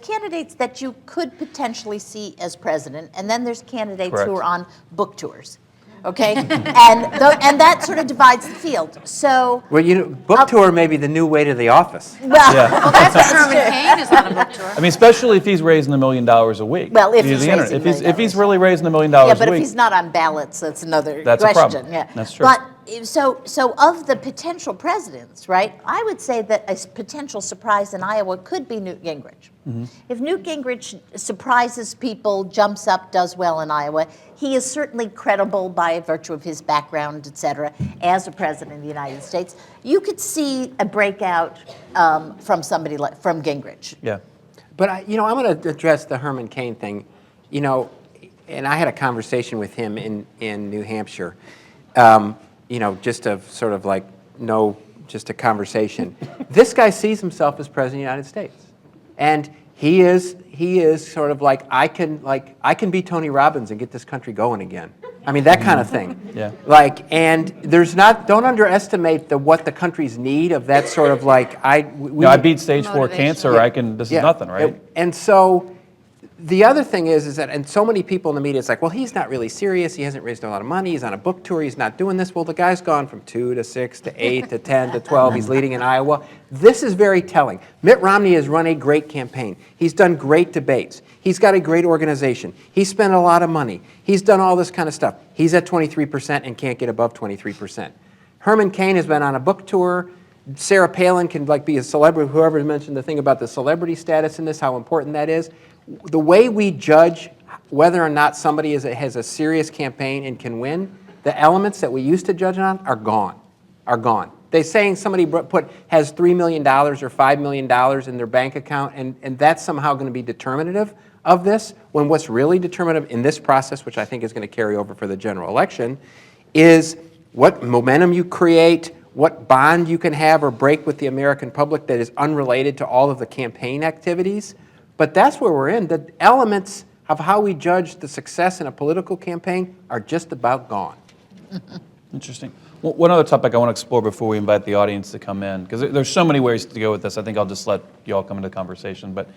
candidates that you could potentially see as president, and then there's candidates Correct. who are on book tours, okay? and that sort of divides the field. So, Well, book tour may be the new way to the office. well, Yeah. That's what Herman Cain is on a book tour. I mean, especially if he's raising $1 million a week. Well, if via he's the internet. raising $1 million. If he's really raising $1 million yeah, a but if week, he's not on ballots, that's another That's a question. problem. Yeah. That's true. But so of the potential presidents, right? I would say that a potential surprise in Iowa could be Newt Gingrich. Mm-hmm. If Newt Gingrich surprises people, jumps up, does well in Iowa, he is certainly credible by virtue of his background, et cetera, as a president of the United States. You could see a breakout from somebody from Gingrich. yeah. But I'm going to address the Herman Cain thing. And I had a conversation with him in New Hampshire. Just a sort of just a conversation. This guy sees himself as president of the United States, and he is sort of like I can be Tony Robbins and get this country going again. I mean, that kind of thing. Yeah. And don't underestimate what the country's need of that sort of I beat stage 4 cancer. Motivational. This is nothing, right? And so the other thing is that, and so many people in the media, it's like, well, he's not really serious. He hasn't raised a lot of money. He's on a book tour. He's not doing this. Well, the guy's gone from 2 to 6 to 8 to 10 to 12. He's leading in Iowa. This is very telling. Mitt Romney has run a great campaign. He's done great debates. He's got a great organization. He's spent a lot of money. He's done all this kind of stuff. He's at 23% and can't get above 23%. Herman Cain has been on a book tour. Sarah Palin can be a celebrity. Whoever mentioned the thing about the celebrity status in this, how important that is. The way we judge whether or not somebody has a serious campaign and can win, the elements that we used to judge on are gone. They're saying somebody has $3 million or $5 million in their bank account, and that's somehow going to be determinative of this, when what's really determinative in this process, which I think is going to carry over for the general election, is what momentum you create, what bond you can have or break with the American public that is unrelated to all of the campaign activities. But that's where we're in. The elements of how we judge the success in a political campaign are just about gone. Interesting. One other topic I want to explore before we invite the audience to come in, because there's so many ways to go with this. I think I'll just let you all come into conversation. But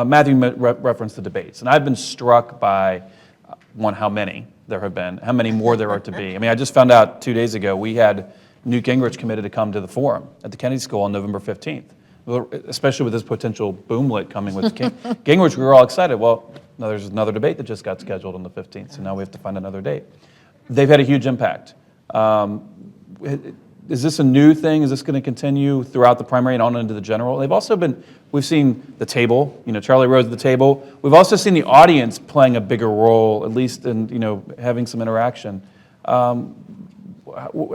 Matthew referenced the debates, and I've been struck by, one, how many there have been, how many more there are to be. I mean, I just found out 2 days ago we had Newt Gingrich committed to come to the forum at the Kennedy School on November 15th. Especially with this potential boomlet coming with Gingrich, we were all excited. Well, no, there's another debate that just got scheduled on the 15th, so now we have to find another date. They've had a huge impact. Is this a new thing? Is this going to continue throughout the primary and on into the general? They've also been, we've seen the table, Charlie Rose at the table. We've also seen the audience playing a bigger role, at least in, having some interaction.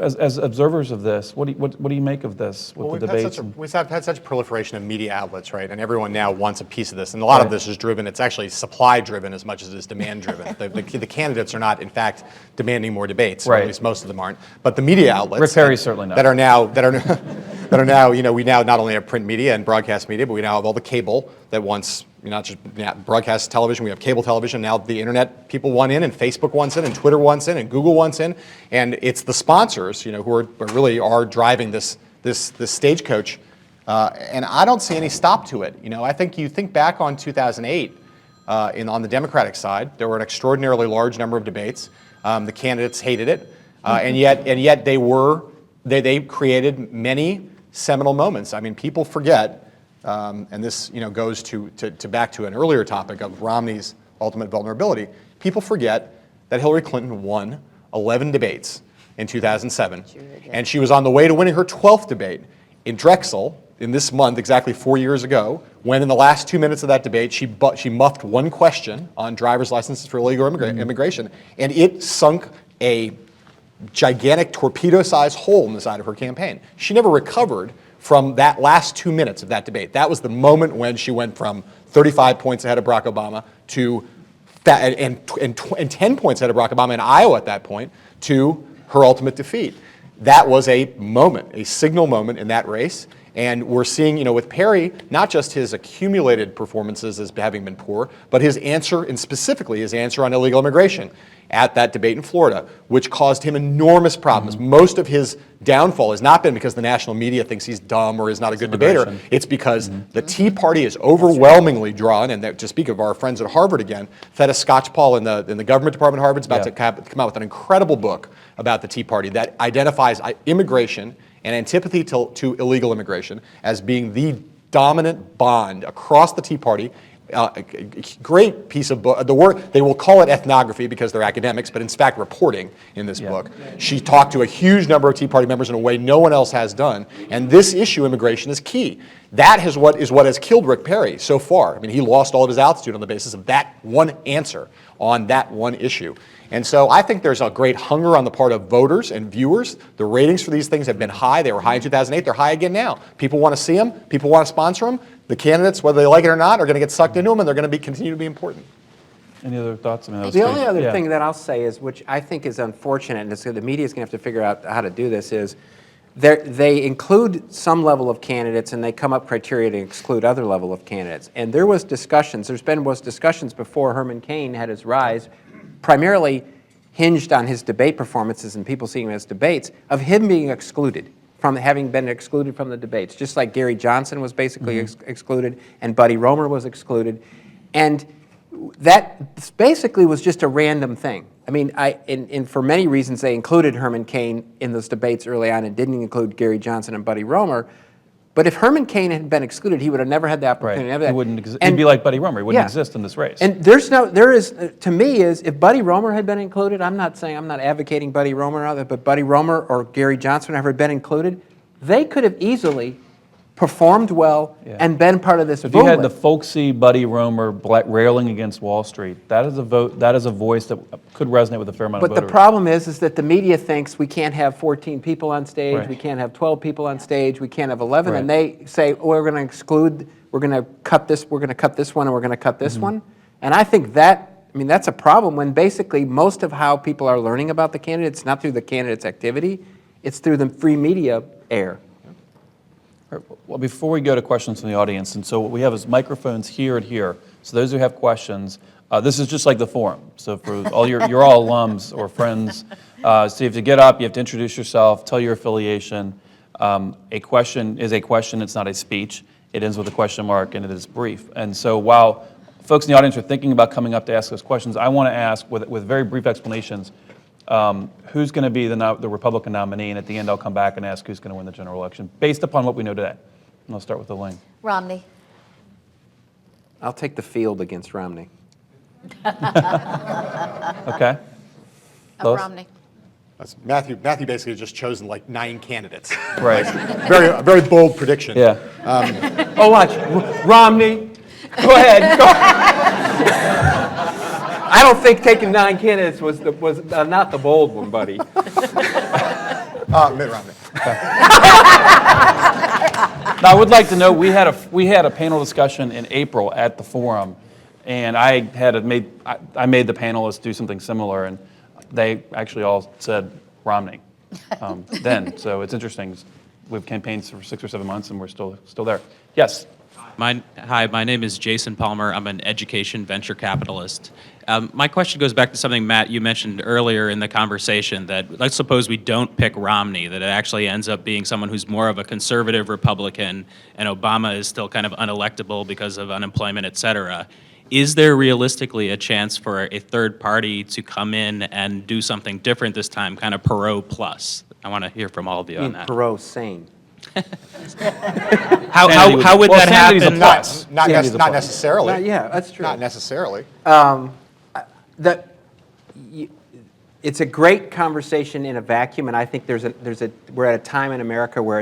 As observers of this, what do you make of this with the debates? We've had such proliferation of media outlets, right? And everyone now wants a piece of this. And a lot of this is driven, it's actually supply driven as much as it is demand driven. The candidates are not, in fact, demanding more debates, or at least most of them aren't. But the media outlets Rick Perry's certainly not. that are now, we now not only have print media and broadcast media, but we now have all the cable that once, not just broadcast television, we have cable television, now the internet people want in, and Facebook wants in, and Twitter wants in, and Google wants in, and it's the sponsors, who are driving this stagecoach, and I don't see any stop to it. I think you think back on 2008, on the Democratic side, there were an extraordinarily large number of debates. The candidates hated it, and yet they created many seminal moments. I mean, people forget. And this, goes to back to an earlier topic of Romney's ultimate vulnerability. People forget that Hillary Clinton won 11 debates in 2007, and she was on the way to winning her 12th debate in Drexel in this month, exactly 4 years ago, when in the last 2 minutes of that debate, she muffed one question on driver's licenses for illegal immigration, and it sunk a gigantic torpedo-sized hole in the side of her campaign. She never recovered from that last 2 minutes of that debate. That was the moment when she went from 35 points ahead of Barack Obama to, and 10 points ahead of Barack Obama in Iowa at that point, to her ultimate defeat. That was a moment, a signal moment in that race. And we're seeing, with Perry, not just his accumulated performances as having been poor, but his answer, and specifically his answer on illegal immigration at that debate in Florida, which caused him enormous problems. Most of his downfall has not been because the national media thinks he's dumb or is not a good debater. It's because the Tea Party is overwhelmingly drawn, and to speak of our friends at Harvard again, Theda Skocpol in the government department at Harvard is about to come out with an incredible book about the Tea Party that identifies immigration and antipathy to illegal immigration as being the dominant bond across the Tea Party. A great piece of book. The word, they will call it ethnography because they're academics, but in fact reporting in this book. She talked to a huge number of Tea Party members in a way no one else has done, and this issue, immigration, is key. That is what has killed Rick Perry so far. I mean, he lost all of his altitude on the basis of that one answer on that one issue. And so I think there's a great hunger on the part of voters and viewers. The ratings for these things have been high. They were high in 2008. They're high again now. People want to see them. People want to sponsor them. The candidates, whether they like it or not, are going to get sucked into them, and they're going to continue to be important. Any other thoughts? I mean, the only other thing that I'll say is, which I think is unfortunate, and the media is going to have to figure out how to do this, is they include some level of candidates, and they come up criteria to exclude other level of candidates. And there was discussions. Was discussions before Herman Cain had his rise, primarily hinged on his debate performances and people seeing him as debates, of him being excluded, from having been excluded from the debates, just like Gary Johnson was basically excluded, and Buddy Roemer was excluded. And that basically was just a random thing. I mean, and for many reasons, they included Herman Cain in those debates early on and didn't include Gary Johnson and Buddy Roemer. But if Herman Cain had been excluded, he would have never had the opportunity. Right. He wouldn't he'd be like Buddy Roemer. He wouldn't exist in this race. And to me, if Buddy Roemer had been included, I'm not advocating Buddy Roemer, but Buddy Roemer or Gary Johnson had been included, they could have easily performed well and been part of this If you had the folksy Buddy Roemer railing against Wall Street, that is a voice that could resonate with a fair amount of voters. But the problem is that the media thinks we can't have 14 people on stage, we can't have 12 people on stage, we can't have 11, and they say, we're going to exclude, we're going to cut this one, and we're going to cut this one. And I think that's a problem when basically most of how people are learning about the candidates, not through the candidates' activity, it's through the free media air. Well, before we go to questions from the audience, and so what we have is microphones here and here. So those who have questions, this is just like the forum. So for all you're all alums or friends So you have to get up, you have to introduce yourself, tell your affiliation. A question is a question, it's not a speech. It ends with a question mark, and it is brief. And so while folks in the audience are thinking about coming up to ask us questions, I want to ask, with very brief explanations, who's going to be the Republican nominee, and at the end I'll come back and ask who's going to win the general election, based upon what we know today. And I'll start with Elaine. Romney. I'll take the field against Romney. Okay. Lois? Romney. Matthew basically has just chosen like 9 candidates. Right. A very bold prediction. Yeah. Oh, watch. Romney. Go ahead. Go. I don't think taking 9 candidates was not the bold one, buddy. Mitt Romney. Now, I would like to know, we had a panel discussion in April at the forum, and I made the panelists do something similar, and they actually all said Romney then. So it's interesting. We've campaigned for 6 or 7 months, and we're still there. Yes. Hi, my name is Jason Palmer. I'm an education venture capitalist. My question goes back to something, Matt, you mentioned earlier in the conversation, that let's suppose we don't pick Romney, that it actually ends up being someone who's more of a conservative Republican, and Obama is still kind of unelectable because of unemployment, et cetera. Is there realistically a chance for a third party to come in and do something different this time, kind of Perot plus? I want to hear from all of you on that. Perot sane. How would that Sanity's a happen? plus. Not Sanity's a plus. necessarily. Yeah, that's true. Not necessarily. It's a great conversation in a vacuum, and I think we're at a time in America where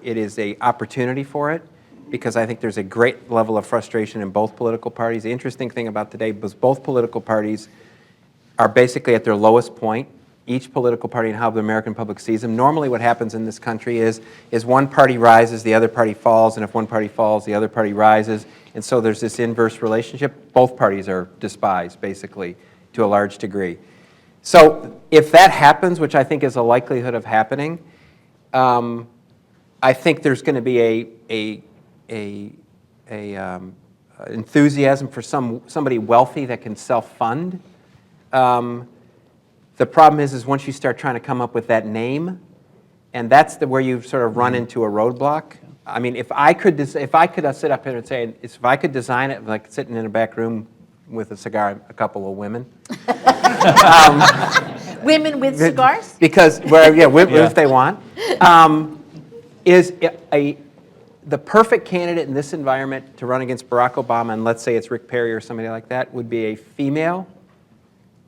it is a opportunity for it, because I think there's a great level of frustration in both political parties. The interesting thing about today was both political parties are basically at their lowest point. Each political party and how the American public sees them. Normally what happens in this country is one party rises, the other party falls, and if one party falls, the other party rises. And so there's this inverse relationship. Both parties are despised, basically, to a large degree. So if that happens, which I think is a likelihood of happening, I think there's going to be a enthusiasm for somebody wealthy that can self-fund. The problem is once you start trying to come up with that name, and that's where you sort of run into a roadblock. I mean, if I could sit up here and say, if I could design it like sitting in a back room with a cigar, a couple of women. Women with cigars? Because, women if they want. The perfect candidate in this environment to run against Barack Obama, and let's say it's Rick Perry or somebody like that, would be a female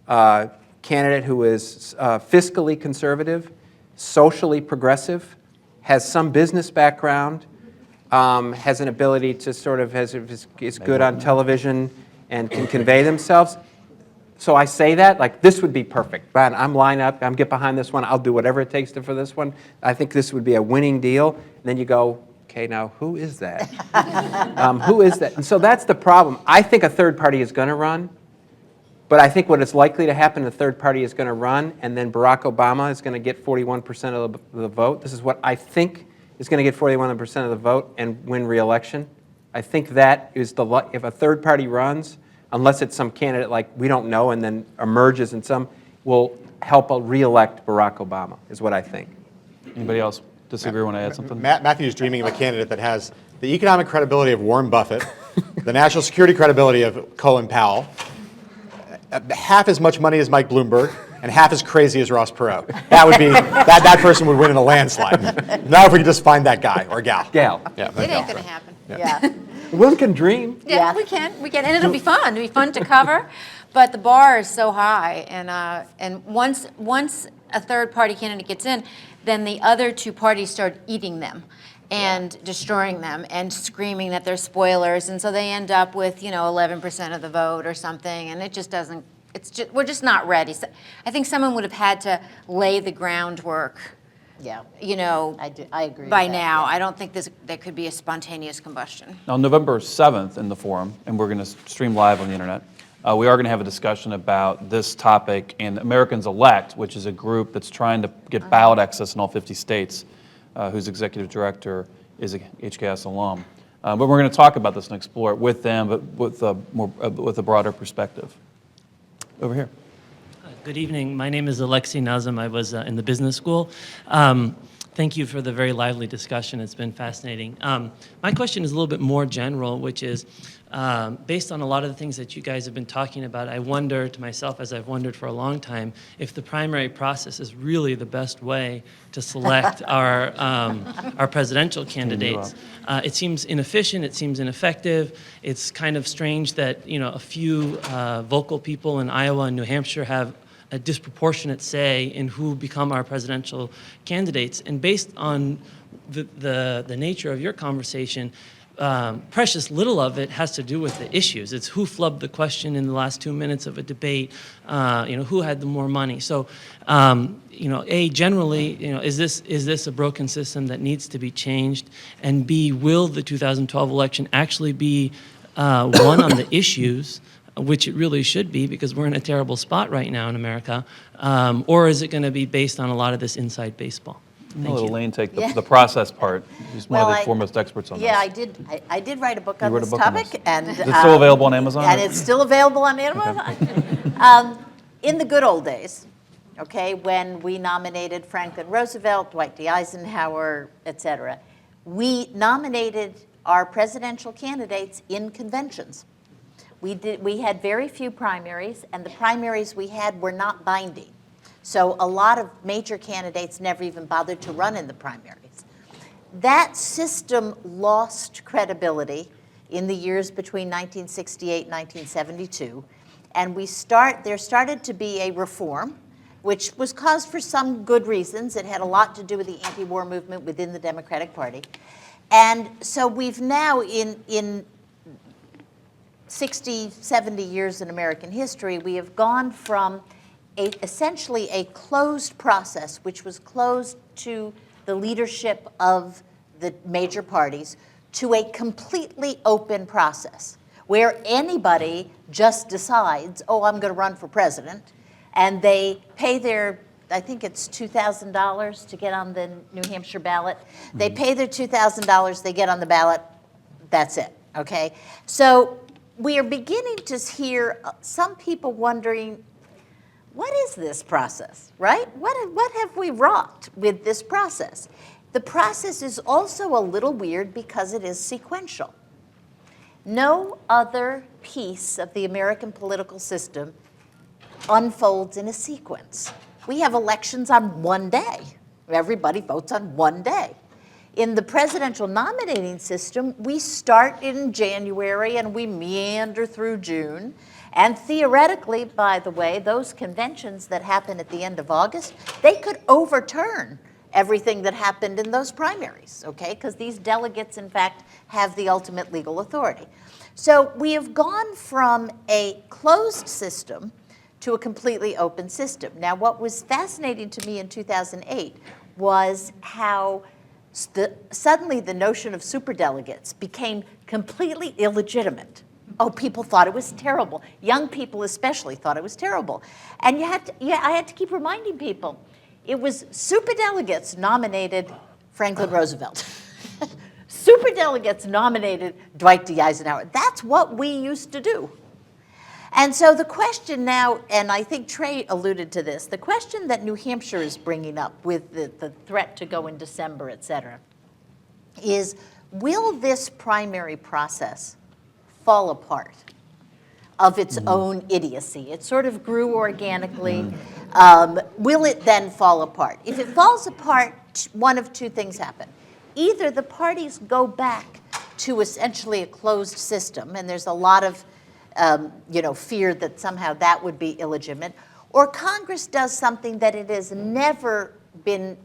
candidate who is fiscally conservative, socially progressive, has some business background, has an ability to sort of, is good on television and can convey themselves. So I say that, like, this would be perfect. Man, I'm lined up, I'm get behind this one, I'll do whatever it takes for this one. I think this would be a winning deal. And then you go, okay, now who is that? Who is that? And so that's the problem. I think a third party is going to run. But I think what is likely to happen, the third party is going to run, and then Barack Obama is going to get 41% of the vote. This is what I think is going to get 41% of the vote and win re-election. I think that is if a third party runs, unless it's some candidate like we don't know and then emerges in some, will help re-elect Barack Obama, is what I think. Anybody else disagree or want to add something? Matthew is dreaming of a candidate that has the economic credibility of Warren Buffett, the national security credibility of Colin Powell, half as much money as Mike Bloomberg, and half as crazy as Ross Perot. That would be that person would win in a landslide. Now if we could just find that guy or gal. Gal. Yeah, It ain't going to happen. Yeah. One can dream. Yeah, Yeah. we can, and it'll be fun. It'll be fun to cover, but the bar is so high, and once a third-party candidate gets in, then the other two parties start eating them and destroying them and screaming that they're spoilers, and so they end up with 11% of the vote or something, and it just doesn't. We're just not ready. So I think someone would have had to lay the groundwork. Yeah. I agree By with that, now, yeah. I don't think there could be a spontaneous combustion. On November 7th in the forum, and we're going to stream live on the internet, we are going to have a discussion about this topic and Americans Elect, which is a group that's trying to get ballot access in all 50 states, whose executive director is a HKS alum. But we're going to talk about this and explore it with them, but with a broader perspective. Over here. Good evening. My name is Alexei Nazem. I was in the business school. Thank you for the very lively discussion. It's been fascinating. My question is a little bit more general, which is, based on a lot of the things that you guys have been talking about, I wonder to myself, as I've wondered for a long time, if the primary process is really the best way to select our presidential candidates. It seems inefficient. It seems ineffective. It's kind of strange that a few vocal people in Iowa and New Hampshire have a disproportionate say in who become our presidential candidates. And based on the nature of your conversation, precious little of it has to do with the issues. It's who flubbed the question in the last 2 minutes of a debate, who had the more money. So, generally, is this a broken system that needs to be changed? And B, will the 2012 election actually be won on the issues, which it really should be because we're in a terrible spot right now in America, or is it going to be based on a lot of this inside baseball? I'll let Elaine take the process part. She's one of the foremost experts on this. Yeah, I did write a book on this topic. And, is it still available on Amazon? And it's still available on Amazon. In the good old days, okay, when we nominated Franklin Roosevelt, Dwight D. Eisenhower, et cetera, we nominated our presidential candidates in conventions. We had very few primaries, and the primaries we had were not binding. So a lot of major candidates never even bothered to run in the primaries. That system lost credibility in the years between 1968 and 1972, and there started to be a reform, which was caused for some good reasons. It had a lot to do with the anti-war movement within the Democratic Party. And so we've now, in 60, 70 years in American history, we have gone from essentially a closed process, which was closed to the leadership of the major parties, to a completely open process, where anybody just decides, oh, I'm going to run for president, and they pay their, I think it's $2,000 to get on the New Hampshire ballot. They pay their $2,000, they get on the ballot, that's it, okay? So we are beginning to hear some people wondering, what is this process, right? What have we wrought with this process? The process is also a little weird because it is sequential. No other piece of the American political system unfolds in a sequence. We have elections on one day. Everybody votes on one day. In the presidential nominating system, we start in January and we meander through June. And theoretically, by the way, those conventions that happen at the end of August, they could overturn everything that happened in those primaries, okay? Because these delegates, in fact, have the ultimate legal authority. So we have gone from a closed system to a completely open system. Now, what was fascinating to me in 2008 was how suddenly the notion of superdelegates became completely illegitimate. Oh, people thought it was terrible. Young people especially thought it was terrible. And I had to keep reminding people, it was superdelegates nominated Franklin Roosevelt. Superdelegates nominated Dwight D. Eisenhower. That's what we used to do. And so the question now, and I think Trey alluded to this, the question that New Hampshire is bringing up with the threat to go in December, et cetera, is will this primary process fall apart of its own idiocy? It sort of grew organically. Will it then fall apart? If it falls apart, one of two things happen. Either the parties go back to essentially a closed system, and there's a lot of fear that somehow that would be illegitimate, or Congress does something that it has never been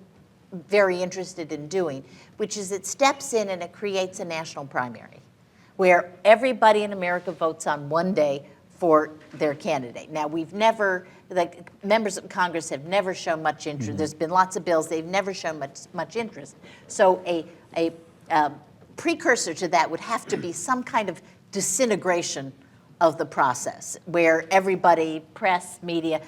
very interested in doing, which is it steps in and it creates a national primary, where everybody in America votes on one day for their candidate. Now, we've never, like, members of Congress have never shown much interest. There's been lots of bills, they've never shown much interest. So a precursor to that would have to be some kind of disintegration of the process, where everybody, press, media,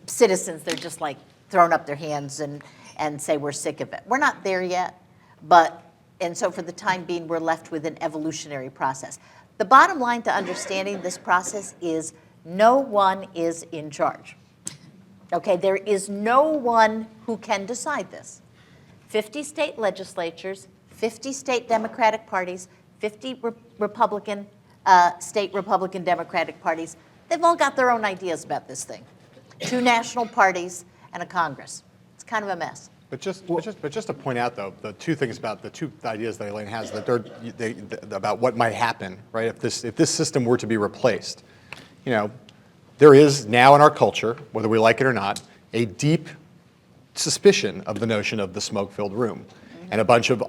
citizens, they're just like throwing up their hands and say we're sick of it. We're not there yet, and so for the time being, we're left with an evolutionary process. The bottom line to understanding this process is no one is in charge. Okay, there is no one who can decide this. 50 state legislatures, 50 state Democratic parties, 50 Republican, state Republican Democratic parties. They've all got their own ideas about this thing. 2 national parties and a Congress. It's kind of a mess. But just to point out, though, the 2 things about the 2 ideas that Elaine has, that about what might happen, right? If this system were to be replaced, there is now in our culture, whether we like it or not, a deep suspicion of the notion of the smoke-filled room, and a bunch of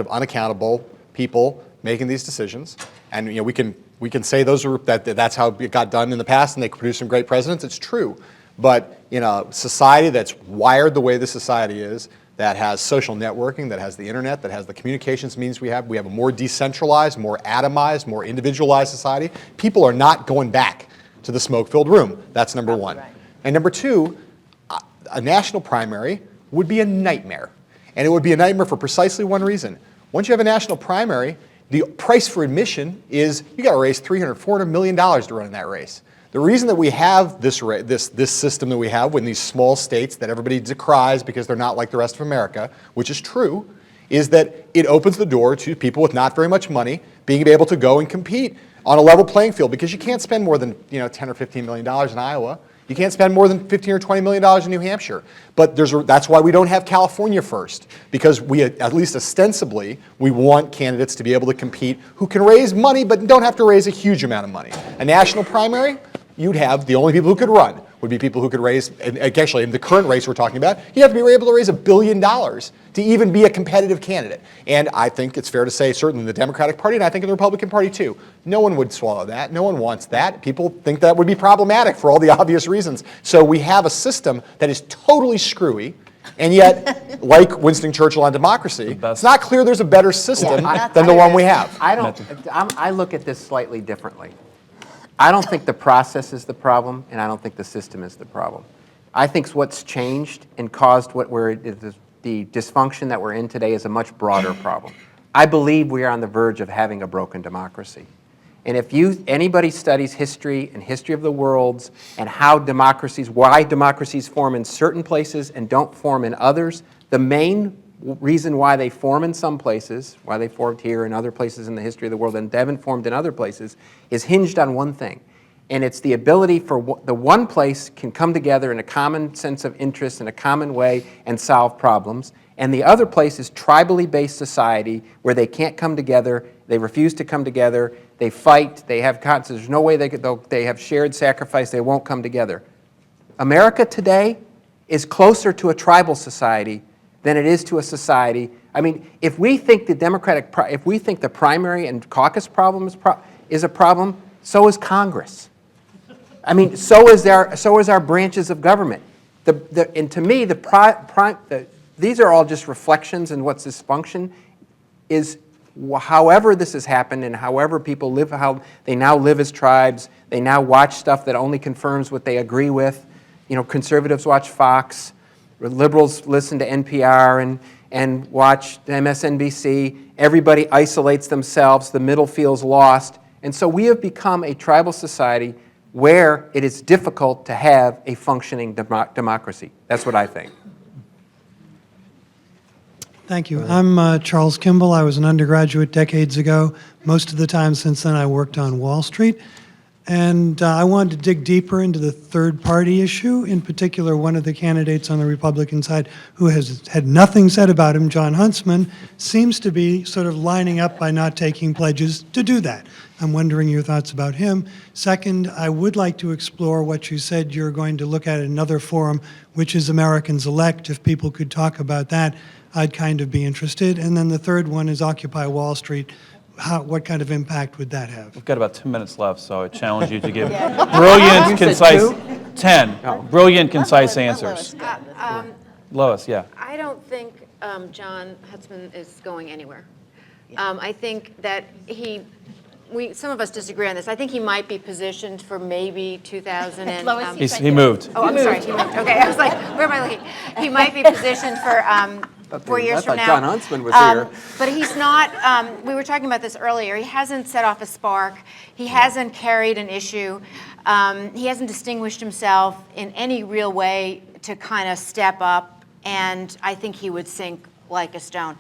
unaccountable people making these decisions. And we can say that's how it got done in the past, and they produced some great presidents. It's true. But in a society that's wired the way this society is, that has social networking, that has the internet, that has the communications means we have a more decentralized, more atomized, more individualized society. People are not going back to the smoke-filled room. That's number one. Right. And number 2, a national primary would be a nightmare. And it would be a nightmare for precisely one reason. Once you have a national primary, the price for admission is you got to raise $300, $400 million to run in that race. The reason that we have this system that we have in these small states that everybody decries because they're not like the rest of America, which is true, is that it opens the door to people with not very much money being able to go and compete on a level playing field, because you can't spend more than $10 or $15 million in Iowa. You can't spend more than $15 or $20 million in New Hampshire. But that's why we don't have California first, because we, at least ostensibly, we want candidates to be able to compete who can raise money but don't have to raise a huge amount of money. A national primary, you'd have the only people who could run would be people who could raise, and actually in the current race we're talking about, you have to be able to raise $1 billion to even be a competitive candidate. And I think it's fair to say, certainly in the Democratic Party, and I think in the Republican Party too, no one would swallow that. No one wants that. People think that would be problematic for all the obvious reasons. So we have a system that is totally screwy, and yet, like Winston Churchill on democracy, it's not clear there's a better system than the one we have. I look at this slightly differently. I don't think the process is the problem, and I don't think the system is the problem. I think what's changed and caused the dysfunction that we're in today is a much broader problem. I believe we are on the verge of having a broken democracy. And if anybody studies history and history of the worlds and why democracies form in certain places and don't form in others, the main reason why they form in some places, why they formed here and other places in the history of the world and haven't formed in other places, is hinged on one thing. And it's the ability for the one place can come together in a common sense of interest in a common way and solve problems. And the other place is tribally based society where they can't come together, they refuse to come together, they fight, they have there's no way they have shared sacrifice, they won't come together. America today is closer to a tribal society than it is to a society. I mean, if we think the primary and caucus problem is a problem, so is Congress. I mean, so is our branches of government. And to me, these are all just reflections, and what's dysfunction is however this has happened and however people live, how they now live as tribes, they now watch stuff that only confirms what they agree with. Conservatives watch Fox, liberals listen to NPR and watch MSNBC. Everybody isolates themselves. The middle feels lost. And so we have become a tribal society where it is difficult to have a functioning democracy. That's what I think. Thank you. I'm Charles Kimball. I was an undergraduate decades ago. Most of the time since then, I worked on Wall Street. And I wanted to dig deeper into the third-party issue. In particular, one of the candidates on the Republican side who has had nothing said about him, John Huntsman, seems to be sort of lining up by not taking pledges to do that. I'm wondering your thoughts about him. Second, I would like to explore what you said you're going to look at another forum, which is Americans Elect. If people could talk about that, I'd kind of be interested. And then the third one is Occupy Wall Street. What kind of impact would that have? We've got about 2 minutes left, so I challenge you to give brilliant, concise, 10, brilliant, concise answers. Lois, yeah. I don't think John Huntsman is going anywhere. I think that some of us disagree on this. I think he might be positioned for maybe 2000 and... Lois, he moved. Oh, I'm sorry, he moved. Okay, I was like, where am I looking? He might be positioned for 4 years from now. John Huntsman was here. But he's not, we were talking about this earlier, he hasn't set off a spark, he hasn't carried an issue. He hasn't distinguished himself in any real way to kind of step up, and I think he would sink like a stone.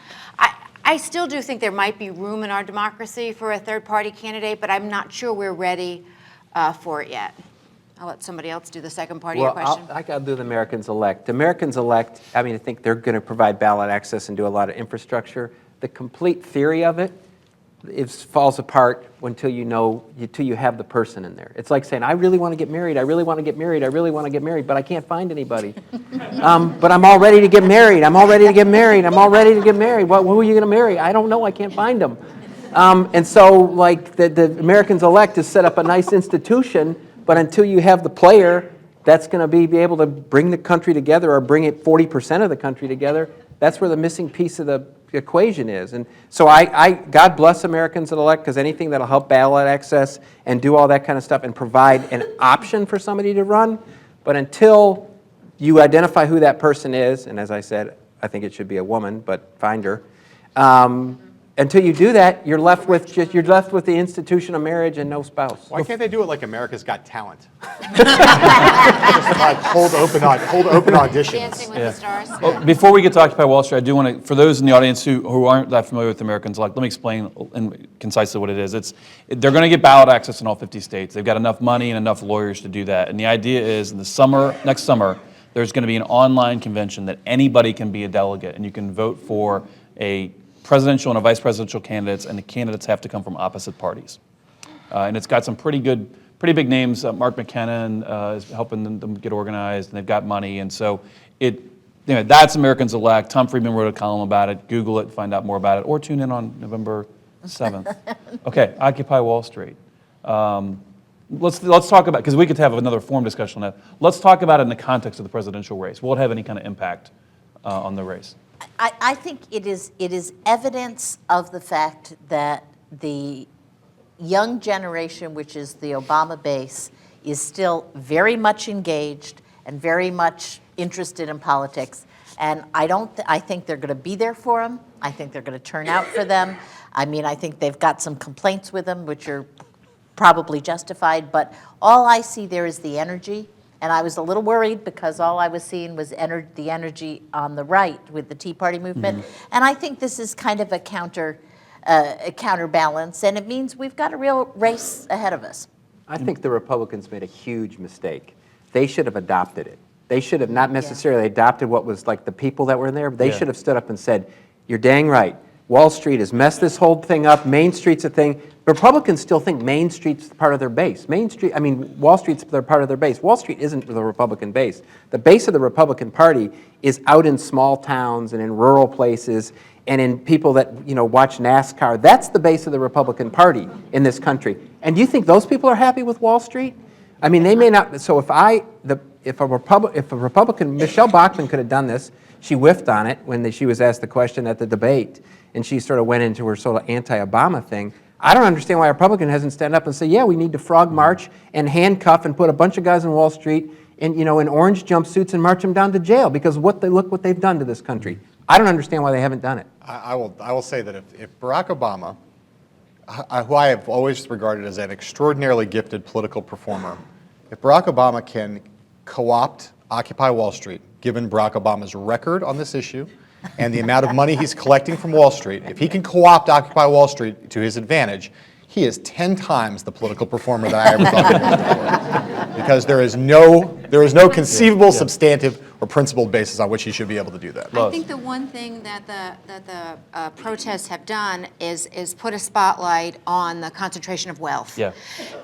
I still do think there might be room in our democracy for a third-party candidate, but I'm not sure we're ready for it yet. I'll let somebody else do the second part of your question. I got to do the Americans elect. Americans elect, I mean, I think they're going to provide ballot access and do a lot of infrastructure. The complete theory of it falls apart until you have the person in there. It's like saying, I really want to get married, I really want to get married, I really want to get married, but I can't find anybody. But I'm all ready to get married, I'm all ready to get married, I'm all ready to get married. Well, who are you going to marry? I don't know, I can't find them. And so, like, the Americans elect is set up a nice institution, but until you have the player that's going to be able to bring the country together or bring it 40% of the country together, that's where the missing piece of the equation is. And so God bless Americans that elect, because anything that'll help ballot access and do all that kind of stuff and provide an option for somebody to run. But until you identify who that person is, and as I said, I think it should be a woman, but find her. Until you do that, you're left with the institution of marriage and no spouse. Why can't they do it like America's Got Talent? Just like hold open auditions. Dancing with the Stars. Well, before we get to Occupy Wall Street, I do want to, for those in the audience who aren't that familiar with Americans Elect, let me explain concisely what it is. They're going to get ballot access in all 50 states. They've got enough money and enough lawyers to do that. And the idea is in the summer, next summer, there's going to be an online convention that anybody can be a delegate, and you can vote for a presidential and a vice presidential candidates, and the candidates have to come from opposite parties. And it's got some pretty big names. Mark McKinnon is helping them get organized, and they've got money. And so that's Americans Elect. Tom Friedman wrote a column about it. Google it, find out more about it, or tune in on November 7th. Okay, Occupy Wall Street. Let's talk about, because we could have another forum discussion on that. Let's talk about it in the context of the presidential race. Will it have any kind of impact on the race? I think it is evidence of the fact that the young generation, which is the Obama base, is still very much engaged and very much interested in politics. And I think they're going to be there for them. I think they're going to turn out for them. I mean, I think they've got some complaints with them, which are probably justified. But all I see there is the energy. And I was a little worried because all I was seeing was the energy on the right with the Tea Party movement. Mm-hmm. And I think this is kind of a counterbalance, and it means we've got a real race ahead of us. I think the Republicans made a huge mistake. They should have adopted it. They should have not necessarily adopted what was like the people that were in there. They should have stood up and said, you're dang right. Wall Street has messed this whole thing up. Main Street's a thing. Republicans still think Main Street's part of their base. Wall Street's part of their base. Wall Street isn't the Republican base. The base of the Republican Party is out in small towns and in rural places and in people that watch NASCAR. That's the base of the Republican Party in this country. And do you think those people are happy with Wall Street? I mean, they may not. So if a Republican, Michelle Bachmann could have done this. She whiffed on it when she was asked the question at the debate, and she sort of went into her sort of anti-Obama thing. I don't understand why a Republican hasn't stand up and say, yeah, we need to frog march and handcuff and put a bunch of guys on Wall Street in orange jumpsuits and march them down to jail, because look what they've done to this country. I don't understand why they haven't done it. I will say that if Barack Obama, who I have always regarded as an extraordinarily gifted political performer, if Barack Obama can co-opt Occupy Wall Street, given Barack Obama's record on this issue and the amount of money he's collecting from Wall Street, if he can co-opt Occupy Wall Street to his advantage, he is 10 times the political performer that I ever thought he was before. Because there is no conceivable, substantive, or principled basis on which he should be able to do that. I think the one thing that the protests have done is put a spotlight on the concentration of wealth. Yeah.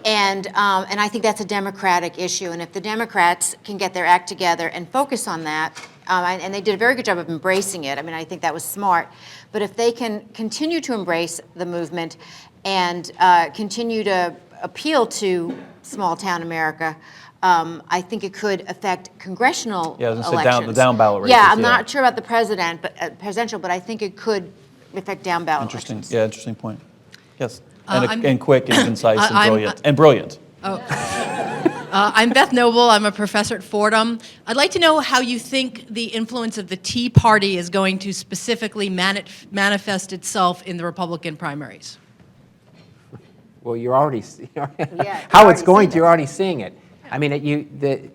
And I think that's a Democratic issue. And if the Democrats can get their act together and focus on that, and they did a very good job of embracing it. I mean, I think that was smart. But if they can continue to embrace the movement and continue to appeal to small town America, I think it could affect congressional elections. The down ballot races. Yeah, I'm not sure about the presidential, but I think it could affect down ballot elections. Yeah, interesting point. Yes, and quick and concise and brilliant. I'm Beth Noble. I'm a professor at Fordham. I'd like to know how you think the influence of the Tea Party is going to specifically manifest itself in the Republican primaries. Well, you're already, you're how already it's going seeing to, you're it. already seeing it. I mean, the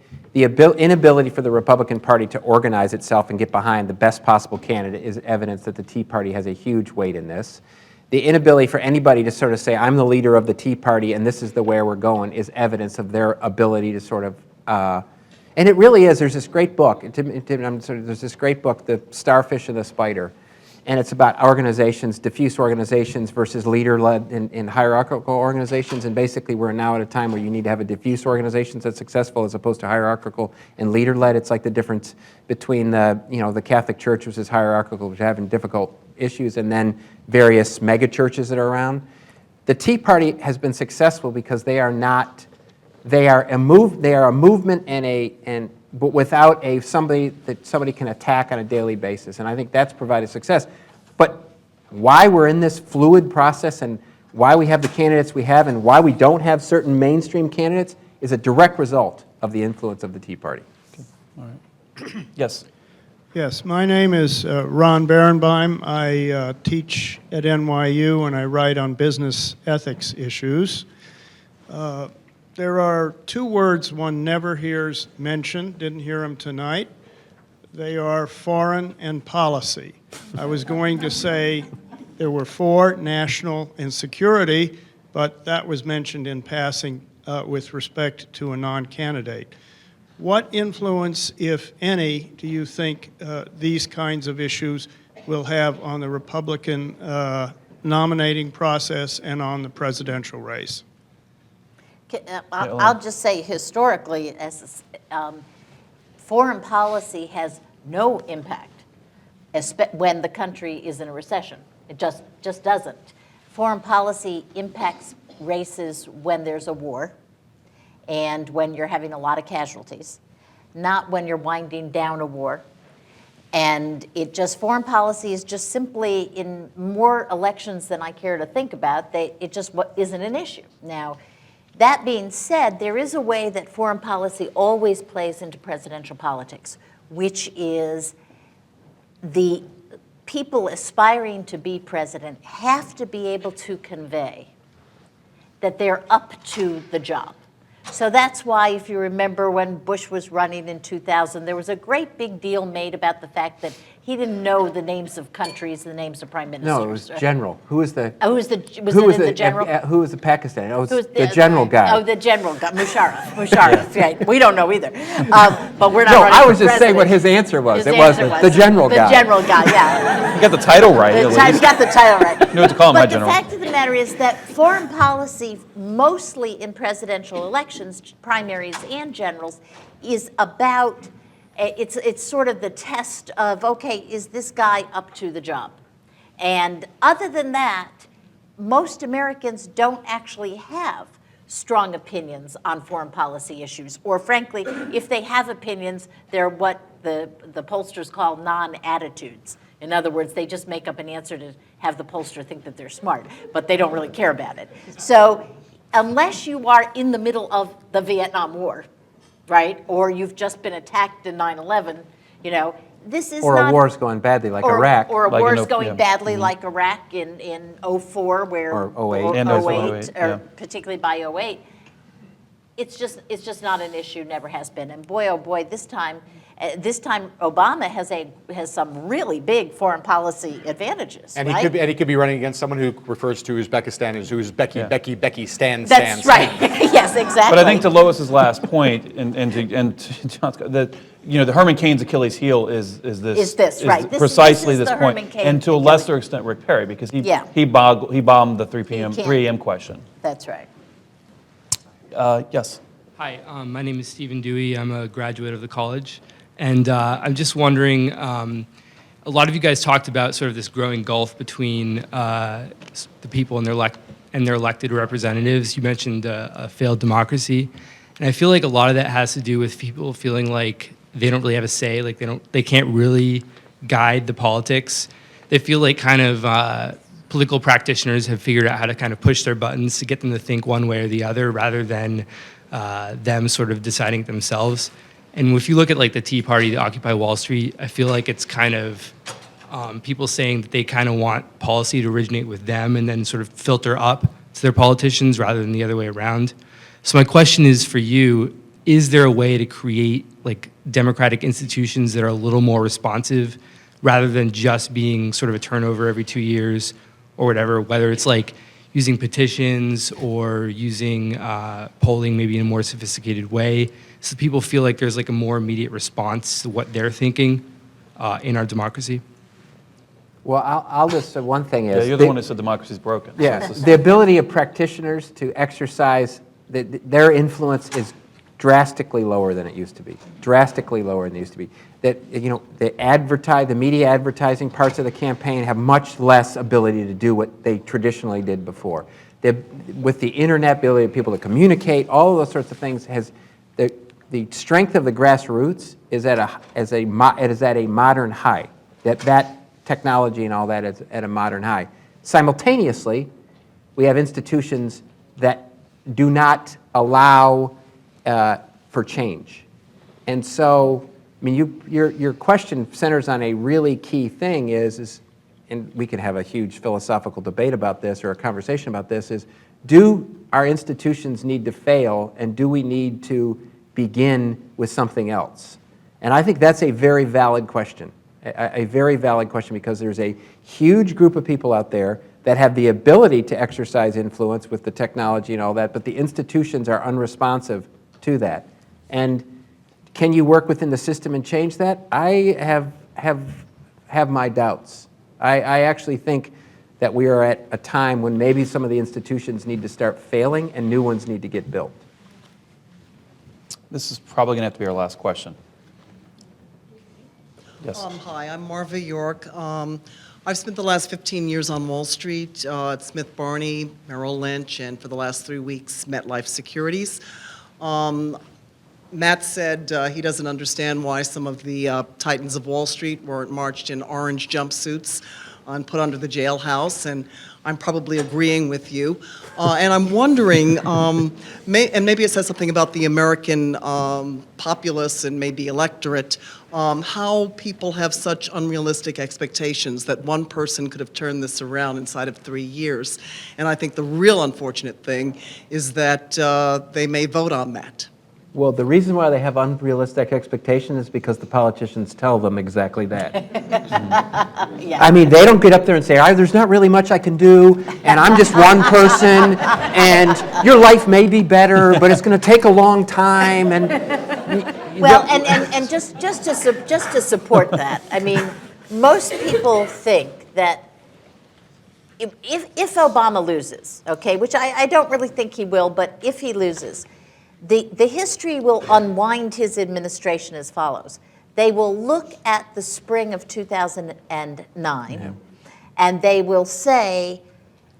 inability for the Republican Party to organize itself and get behind the best possible candidate is evidence that the Tea Party has a huge weight in this. The inability for anybody to sort of say, I'm the leader of the Tea Party and this is the way we're going, is evidence of their ability to sort of, and it really is. There's this great book, there's this great book, The Starfish and the Spider, and it's about organizations, diffuse organizations versus leader-led and hierarchical organizations, and basically we're now at a time where you need to have a diffuse organization that's successful as opposed to hierarchical and leader-led. It's like the difference between the Catholic Church, which is hierarchical, which is having difficult issues, and then various mega churches that are around. The Tea Party has been successful because they are a movement but without somebody that somebody can attack on a daily basis, and I think that's provided success. But why we're in this fluid process and why we have the candidates we have and why we don't have certain mainstream candidates is a direct result of the influence of the Tea Party. All right. Yes. Yes, my name is Ron Berenbaum. I teach at NYU and I write on business ethics issues. There are two words one never hears mentioned, didn't hear them tonight. They are foreign and policy. I was going to say there were four, national and security, but that was mentioned in passing with respect to a non-candidate. What influence, if any, do you think these kinds of issues will have on the Republican nominating process and on the presidential race? I'll just say historically, foreign policy has no impact when the country is in a recession. It just doesn't. Foreign policy impacts races when there's a war and when you're having a lot of casualties, not when you're winding down a war. And foreign policy is just simply, in more elections than I care to think about, it just isn't an issue. Now, that being said, there is a way that foreign policy always plays into presidential politics, which is the people aspiring to be president have to be able to convey that they're up to the job. So that's why, if you remember when Bush was running in 2000, there was a great big deal made about the fact that he didn't know the names of countries, the names of prime ministers. No, it was general. Who was the? Oh, was it in the general? Who was the Pakistani? Oh, it was the general guy. Oh, the general guy, Musharraf. Right. We don't know either. But we're not. No, running I was for just saying what president. his answer was. His It was answer the general guy. The general guy, yeah. You got the title right. at You least. got the title right. You know what to call him, my But the general. fact of the matter is that foreign policy, mostly in presidential elections, primaries and generals, is about, it's sort of the test of, okay, is this guy up to the job? And other than that, most Americans don't actually have strong opinions on foreign policy issues, or frankly, if they have opinions, they're what the pollsters call non-attitudes. In other words, they just make up an answer to have the pollster think that they're smart, but they don't really care about it. So unless you are in the middle of the Vietnam War, right, or you've just been attacked in 9/11, this is Or not... a war's going badly like Iraq. Or a Like war's in going yeah. badly like Iraq in 04, where... Or 08. And 08, yeah. or particularly by 08. It's just not an issue, never has been. And boy, oh boy, this time Obama has some really big foreign policy advantages, And right? he could be running against someone who refers to Uzbekistan as Becky, Yeah. Becky, Stan. That's right. Yes, exactly. But I think to Lois's last point, and to John's, that the Herman Cain's Achilles heel is this right. precisely this is this the point, Herman Cain and to a Achilles. lesser extent Rick Perry, because he Yeah. he bombed the 3 can't. 3 a.m. question. That's right. Yes. Hi, my name is Stephen Dewey. I'm a graduate of the college. And I'm just wondering, a lot of you guys talked about sort of this growing gulf between the people and their elected representatives. You mentioned a failed democracy. And I feel like a lot of that has to do with people feeling like they don't really have a say, like they can't really guide the politics. They feel like kind of political practitioners have figured out how to kind of push their buttons to get them to think one way or the other rather than them sort of deciding themselves. And if you look at like the Tea Party, the Occupy Wall Street, I feel like it's kind of people saying that they kind of want policy to originate with them and then sort of filter up to their politicians rather than the other way around. So my question is for you, is there a way to create like democratic institutions that are a little more responsive rather than just being sort of a turnover every 2 years or whatever, whether it's like using petitions or using polling maybe in a more sophisticated way, so people feel like there's like a more immediate response to what they're thinking in our democracy? Well, I'll just say one thing is... Yeah, you're the one who said democracy's broken. Yeah, So the ability of practitioners to exercise, their influence is drastically lower than it used to be. Drastically lower than it used to be. That, you know, the media advertising parts of the campaign have much less ability to do what they traditionally did before. With the internet, ability of people to communicate, all of those sorts of things, the strength of the grassroots is at a modern high. That technology and all that is at a modern high. Simultaneously, we have institutions that do not allow for change. And so, I mean, your question centers on a really key thing and we can have a huge philosophical debate about this or a conversation about this, is do our institutions need to fail and do we need to begin with something else? And I think that's a very valid question. A very valid question, because there's a huge group of people out there that have the ability to exercise influence with the technology and all that, but the institutions are unresponsive to that. And can you work within the system and change that? I have my doubts. I actually think that we are at a time when maybe some of the institutions need to start failing and new ones need to get built. this is probably going to have to be our last question. Yes. Hi, I'm Marva York. I've spent the last 15 years on Wall Street at Smith Barney, Merrill Lynch, and for the last 3 weeks, MetLife Securities. Matt said he doesn't understand why some of the titans of Wall Street weren't marched in orange jumpsuits and put under the jailhouse, and I'm probably agreeing with you. And I'm wondering, and maybe it says something about the American populace and maybe electorate, how people have such unrealistic expectations that one person could have turned this around inside of 3 years. And I think the real unfortunate thing is that they may vote on that. Well, the reason why they have unrealistic expectations is because the politicians tell them exactly that. Yeah. I mean, they don't get up there and say, there's not really much I can do, and I'm just one person, and your life may be better, but it's going to take a long time. And well, and just to support that, I mean, most people think that if Obama loses, okay, which I don't really think he will, but if he loses, the history will unwind his administration as follows. They will look at the spring of 2009, and they will say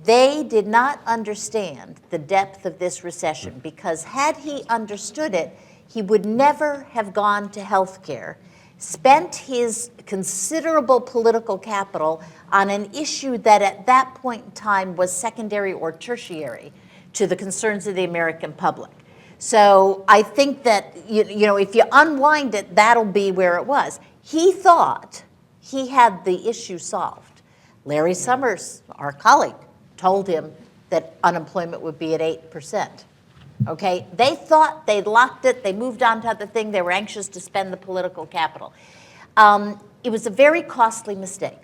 they did not understand the depth of this recession, because had he understood it, he would never have gone to health care, spent his considerable political capital on an issue that at that point in time was secondary or tertiary to the concerns of the American public. So I think that, you know, if you unwind it, that'll be where it was. He thought he had the issue solved. Larry Summers, our colleague, told him that unemployment would be at 8%. Okay? They thought they'd locked it. They moved on to other things. They were anxious to spend the political capital. It was a very costly mistake.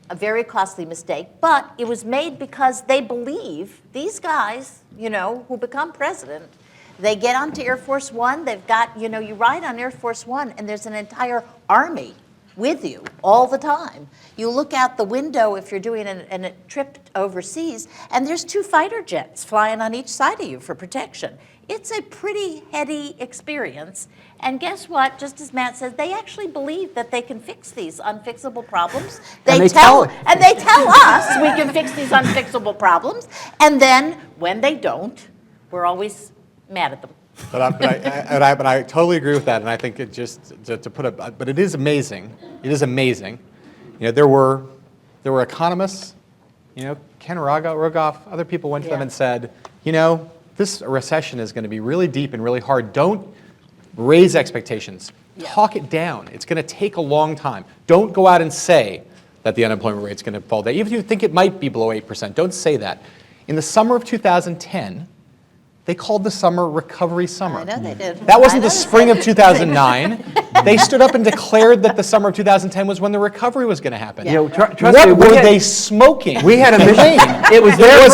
A very costly mistake, but it was made because they believe these guys, you know, who become president, they get onto Air Force One, they've got, you know, you ride on Air Force One and there's an entire army with you all the time. You look out the window if you're doing a trip overseas and there's 2 fighter jets flying on each side of you for protection. It's a pretty heady experience. And guess what? Just as Matt says, they actually believe that they can fix these unfixable problems. They tell us we can fix these unfixable problems. And then when they don't, we're always mad at them. But I totally agree with that, and I think it just to put it. But it is amazing. It is amazing. You know, there were economists. You know, Ken Rogoff, other people went to them and said, you know, this recession is going to be really deep and really hard. Don't raise expectations. Talk it down. It's going to take a long time. Don't go out and say that the unemployment rate is going to fall down. Even if you think it might be below 8%, don't say that. In the summer of 2010, they called the summer Recovery Summer. I know they did. That wasn't I know the they spring said of 2009. They stood up and declared that the summer of 2010 was when the recovery was going to happen. You know, trust What me, were they smoking? we had a mission. Elaine, It was their.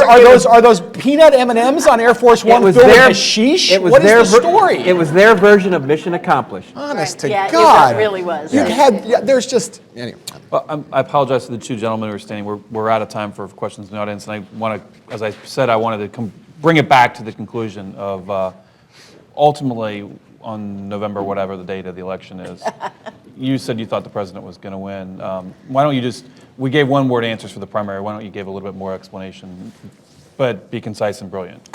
are those peanut M&Ms on Air Force One filled with hashish? What is the story? It was their version of mission accomplished. Honest to Yeah, God. it really was. You had, there's just, anyway. Well, I apologize to the two gentlemen who are standing. We're out of time for questions in the audience, and I want to, as I said, I wanted to bring it back to the conclusion of ultimately on November, whatever the date of the election is. You said you thought the president was going to win. Why don't you just? We gave one-word answers for the primary. Why don't you give a little bit more explanation, but be concise and brilliant?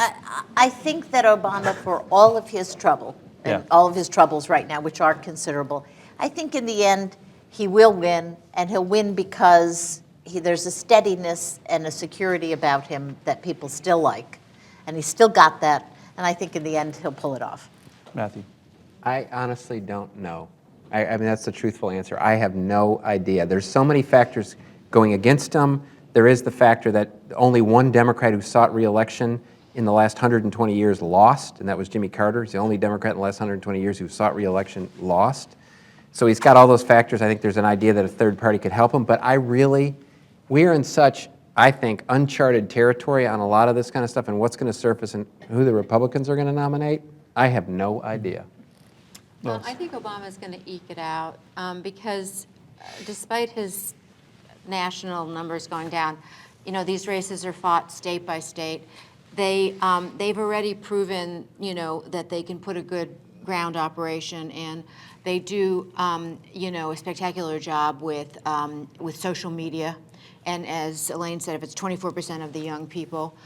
I think that Obama, for all of his trouble, and all of his troubles right now, which are considerable, I think in the end he will win, and he'll win because there's a steadiness and a security about him that people still like, and he's still got that, and I think in the end he'll pull it off. Matthew. I honestly don't know. I mean, that's the truthful answer. I have no idea. There's so many factors going against him. There is the factor that only one Democrat who sought re-election in the last 120 years lost, and that was Jimmy Carter. He's the only Democrat in the last 120 years who sought re-election lost. So he's got all those factors. I think there's an idea that a third party could help him, but we are in such, I think, uncharted territory on a lot of this kind of stuff, and what's going to surface and who the Republicans are going to nominate. I have no idea. I think Obama's going to eke it out because despite his national numbers going down, you know, these races are fought state by state. They've already proven, you know, that they can put a good ground operation, and they do, you know, a spectacular job with social media. And as Elaine said, if it's 24% of the young people.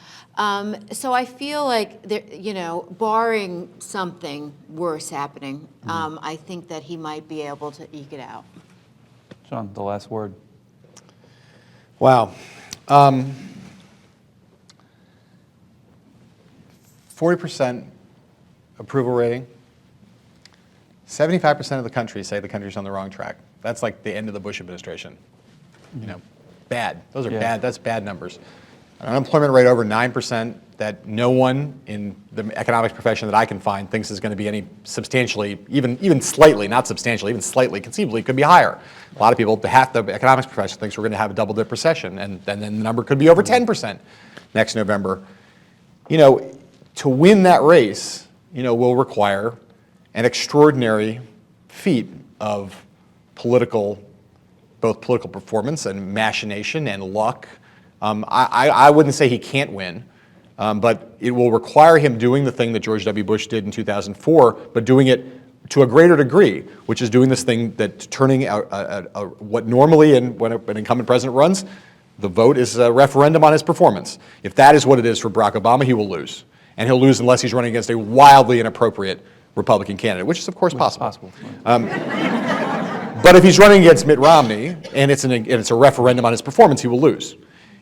So I feel like, you know, barring something worse happening, I think that he might be able to eke it out. John, the last word. Wow. 40% approval rating. 75% of the country say the country's on the wrong track. That's like the end of the Bush administration. You know, bad. Those are bad. That's bad numbers. An unemployment rate over 9% that no one in the economics profession that I can find thinks is going to be any substantially, even slightly, not substantially, even slightly, conceivably could be higher. A lot of people, half the economics profession thinks we're going to have a double-dip recession, and then the number could be over 10% next November. You know, to win that race, you know, will require an extraordinary feat of both political performance and machination and luck. I wouldn't say he can't win, but it will require him doing the thing that George W. Bush did in 2004, but doing it to a greater degree, which is doing this thing that turning what normally, when an incumbent president runs, the vote is a referendum on his performance. If that is what it is for Barack Obama, he will lose. And he'll lose unless he's running against a wildly inappropriate Republican candidate, which is, of course, possible. But if he's running against Mitt Romney and it's a referendum on his performance, he will lose.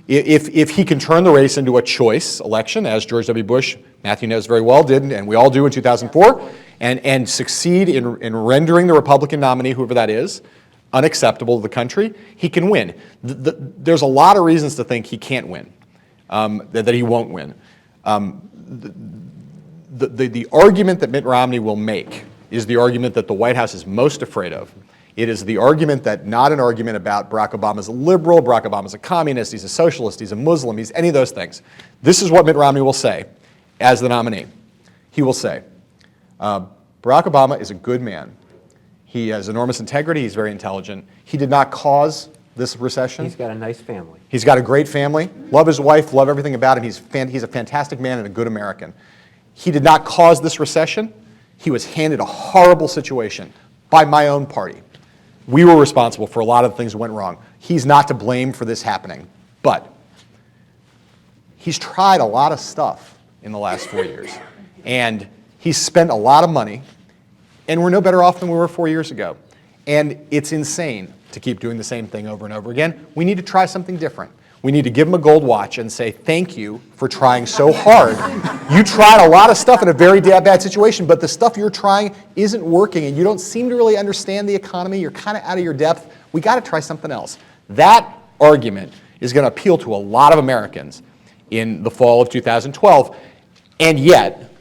If he can turn the race into a choice election, as George W. Bush, Matthew knows very well, did, and we all do in 2004, and succeed in rendering the Republican nominee, whoever that is, unacceptable to the country, he can win. There's a lot of reasons to think he can't win, that he won't win. The argument that Mitt Romney will make is the argument that the White House is most afraid of. It is the argument that, not an argument about Barack Obama's a liberal, Barack Obama's a communist, he's a socialist, he's a Muslim, he's any of those things. This is what Mitt Romney will say as the nominee. He will say, Barack Obama is a good man. He has enormous integrity, he's very intelligent. He did not cause this recession. He's got a nice family. He's got a great family. Love his wife, love everything about him. He's a fantastic man and a good American. He did not cause this recession. He was handed a horrible situation by my own party. We were responsible for a lot of the things that went wrong. He's not to blame for this happening, but he's tried a lot of stuff in the last 4 years, and he's spent a lot of money, and we're no better off than we were 4 years ago. And it's insane to keep doing the same thing over and over again. We need to try something different. We need to give him a gold watch and say, thank you for trying so hard. You tried a lot of stuff in a very bad situation, but the stuff you're trying isn't working, and you don't seem to really understand the economy. You're kind of out of your depth. We got to try something else. That argument is going to appeal to a lot of Americans. in the fall of 2012. And yet,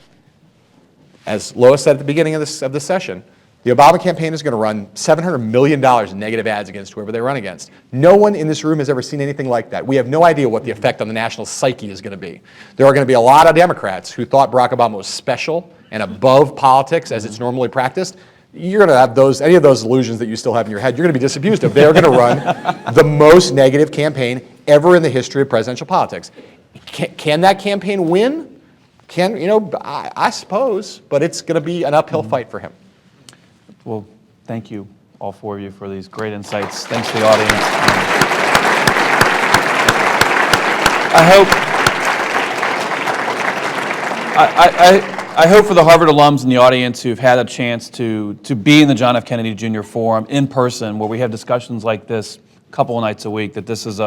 as Lois said at the beginning of this session, the Obama campaign is going to run $700 million in negative ads against whoever they run against. No one in this room has ever seen anything like that. We have no idea what the effect on the national psyche is going to be. There are going to be a lot of Democrats who thought Barack Obama was special and above politics as it's normally practiced. You're going to have any of those illusions that you still have in your head, you're going to be disabused of. They're going to run the most negative campaign ever in the history of presidential politics. Can that campaign win? I suppose, but it's going to be an uphill fight for him. Well, thank you, all four of you, for these great insights. Thanks to the audience. I hope for the Harvard alums in the audience who've had a chance to be in the John F. Kennedy Jr. Forum in person, where we have discussions like this a couple of nights a week, that this is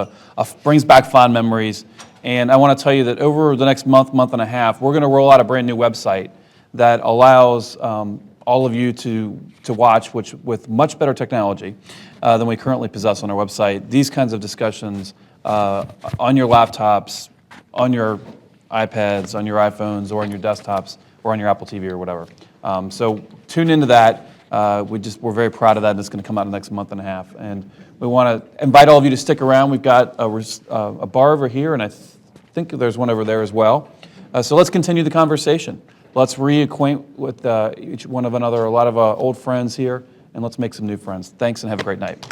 brings back fond memories. And I want to tell you that over the next month and a half, we're going to roll out a brand new website that allows all of you to watch, with much better technology than we currently possess on our website, these kinds of discussions on your laptops, on your iPads, on your iPhones, or on your desktops, or on your Apple TV or whatever. So tune into that. We're very proud of that, and it's going to come out in the next month and a half. And we want to invite all of you to stick around. We've got a bar over here, and I think there's one over there as well. So let's continue the conversation. Let's reacquaint with each one of a lot of old friends here, and let's make some new friends. Thanks, and have a great night.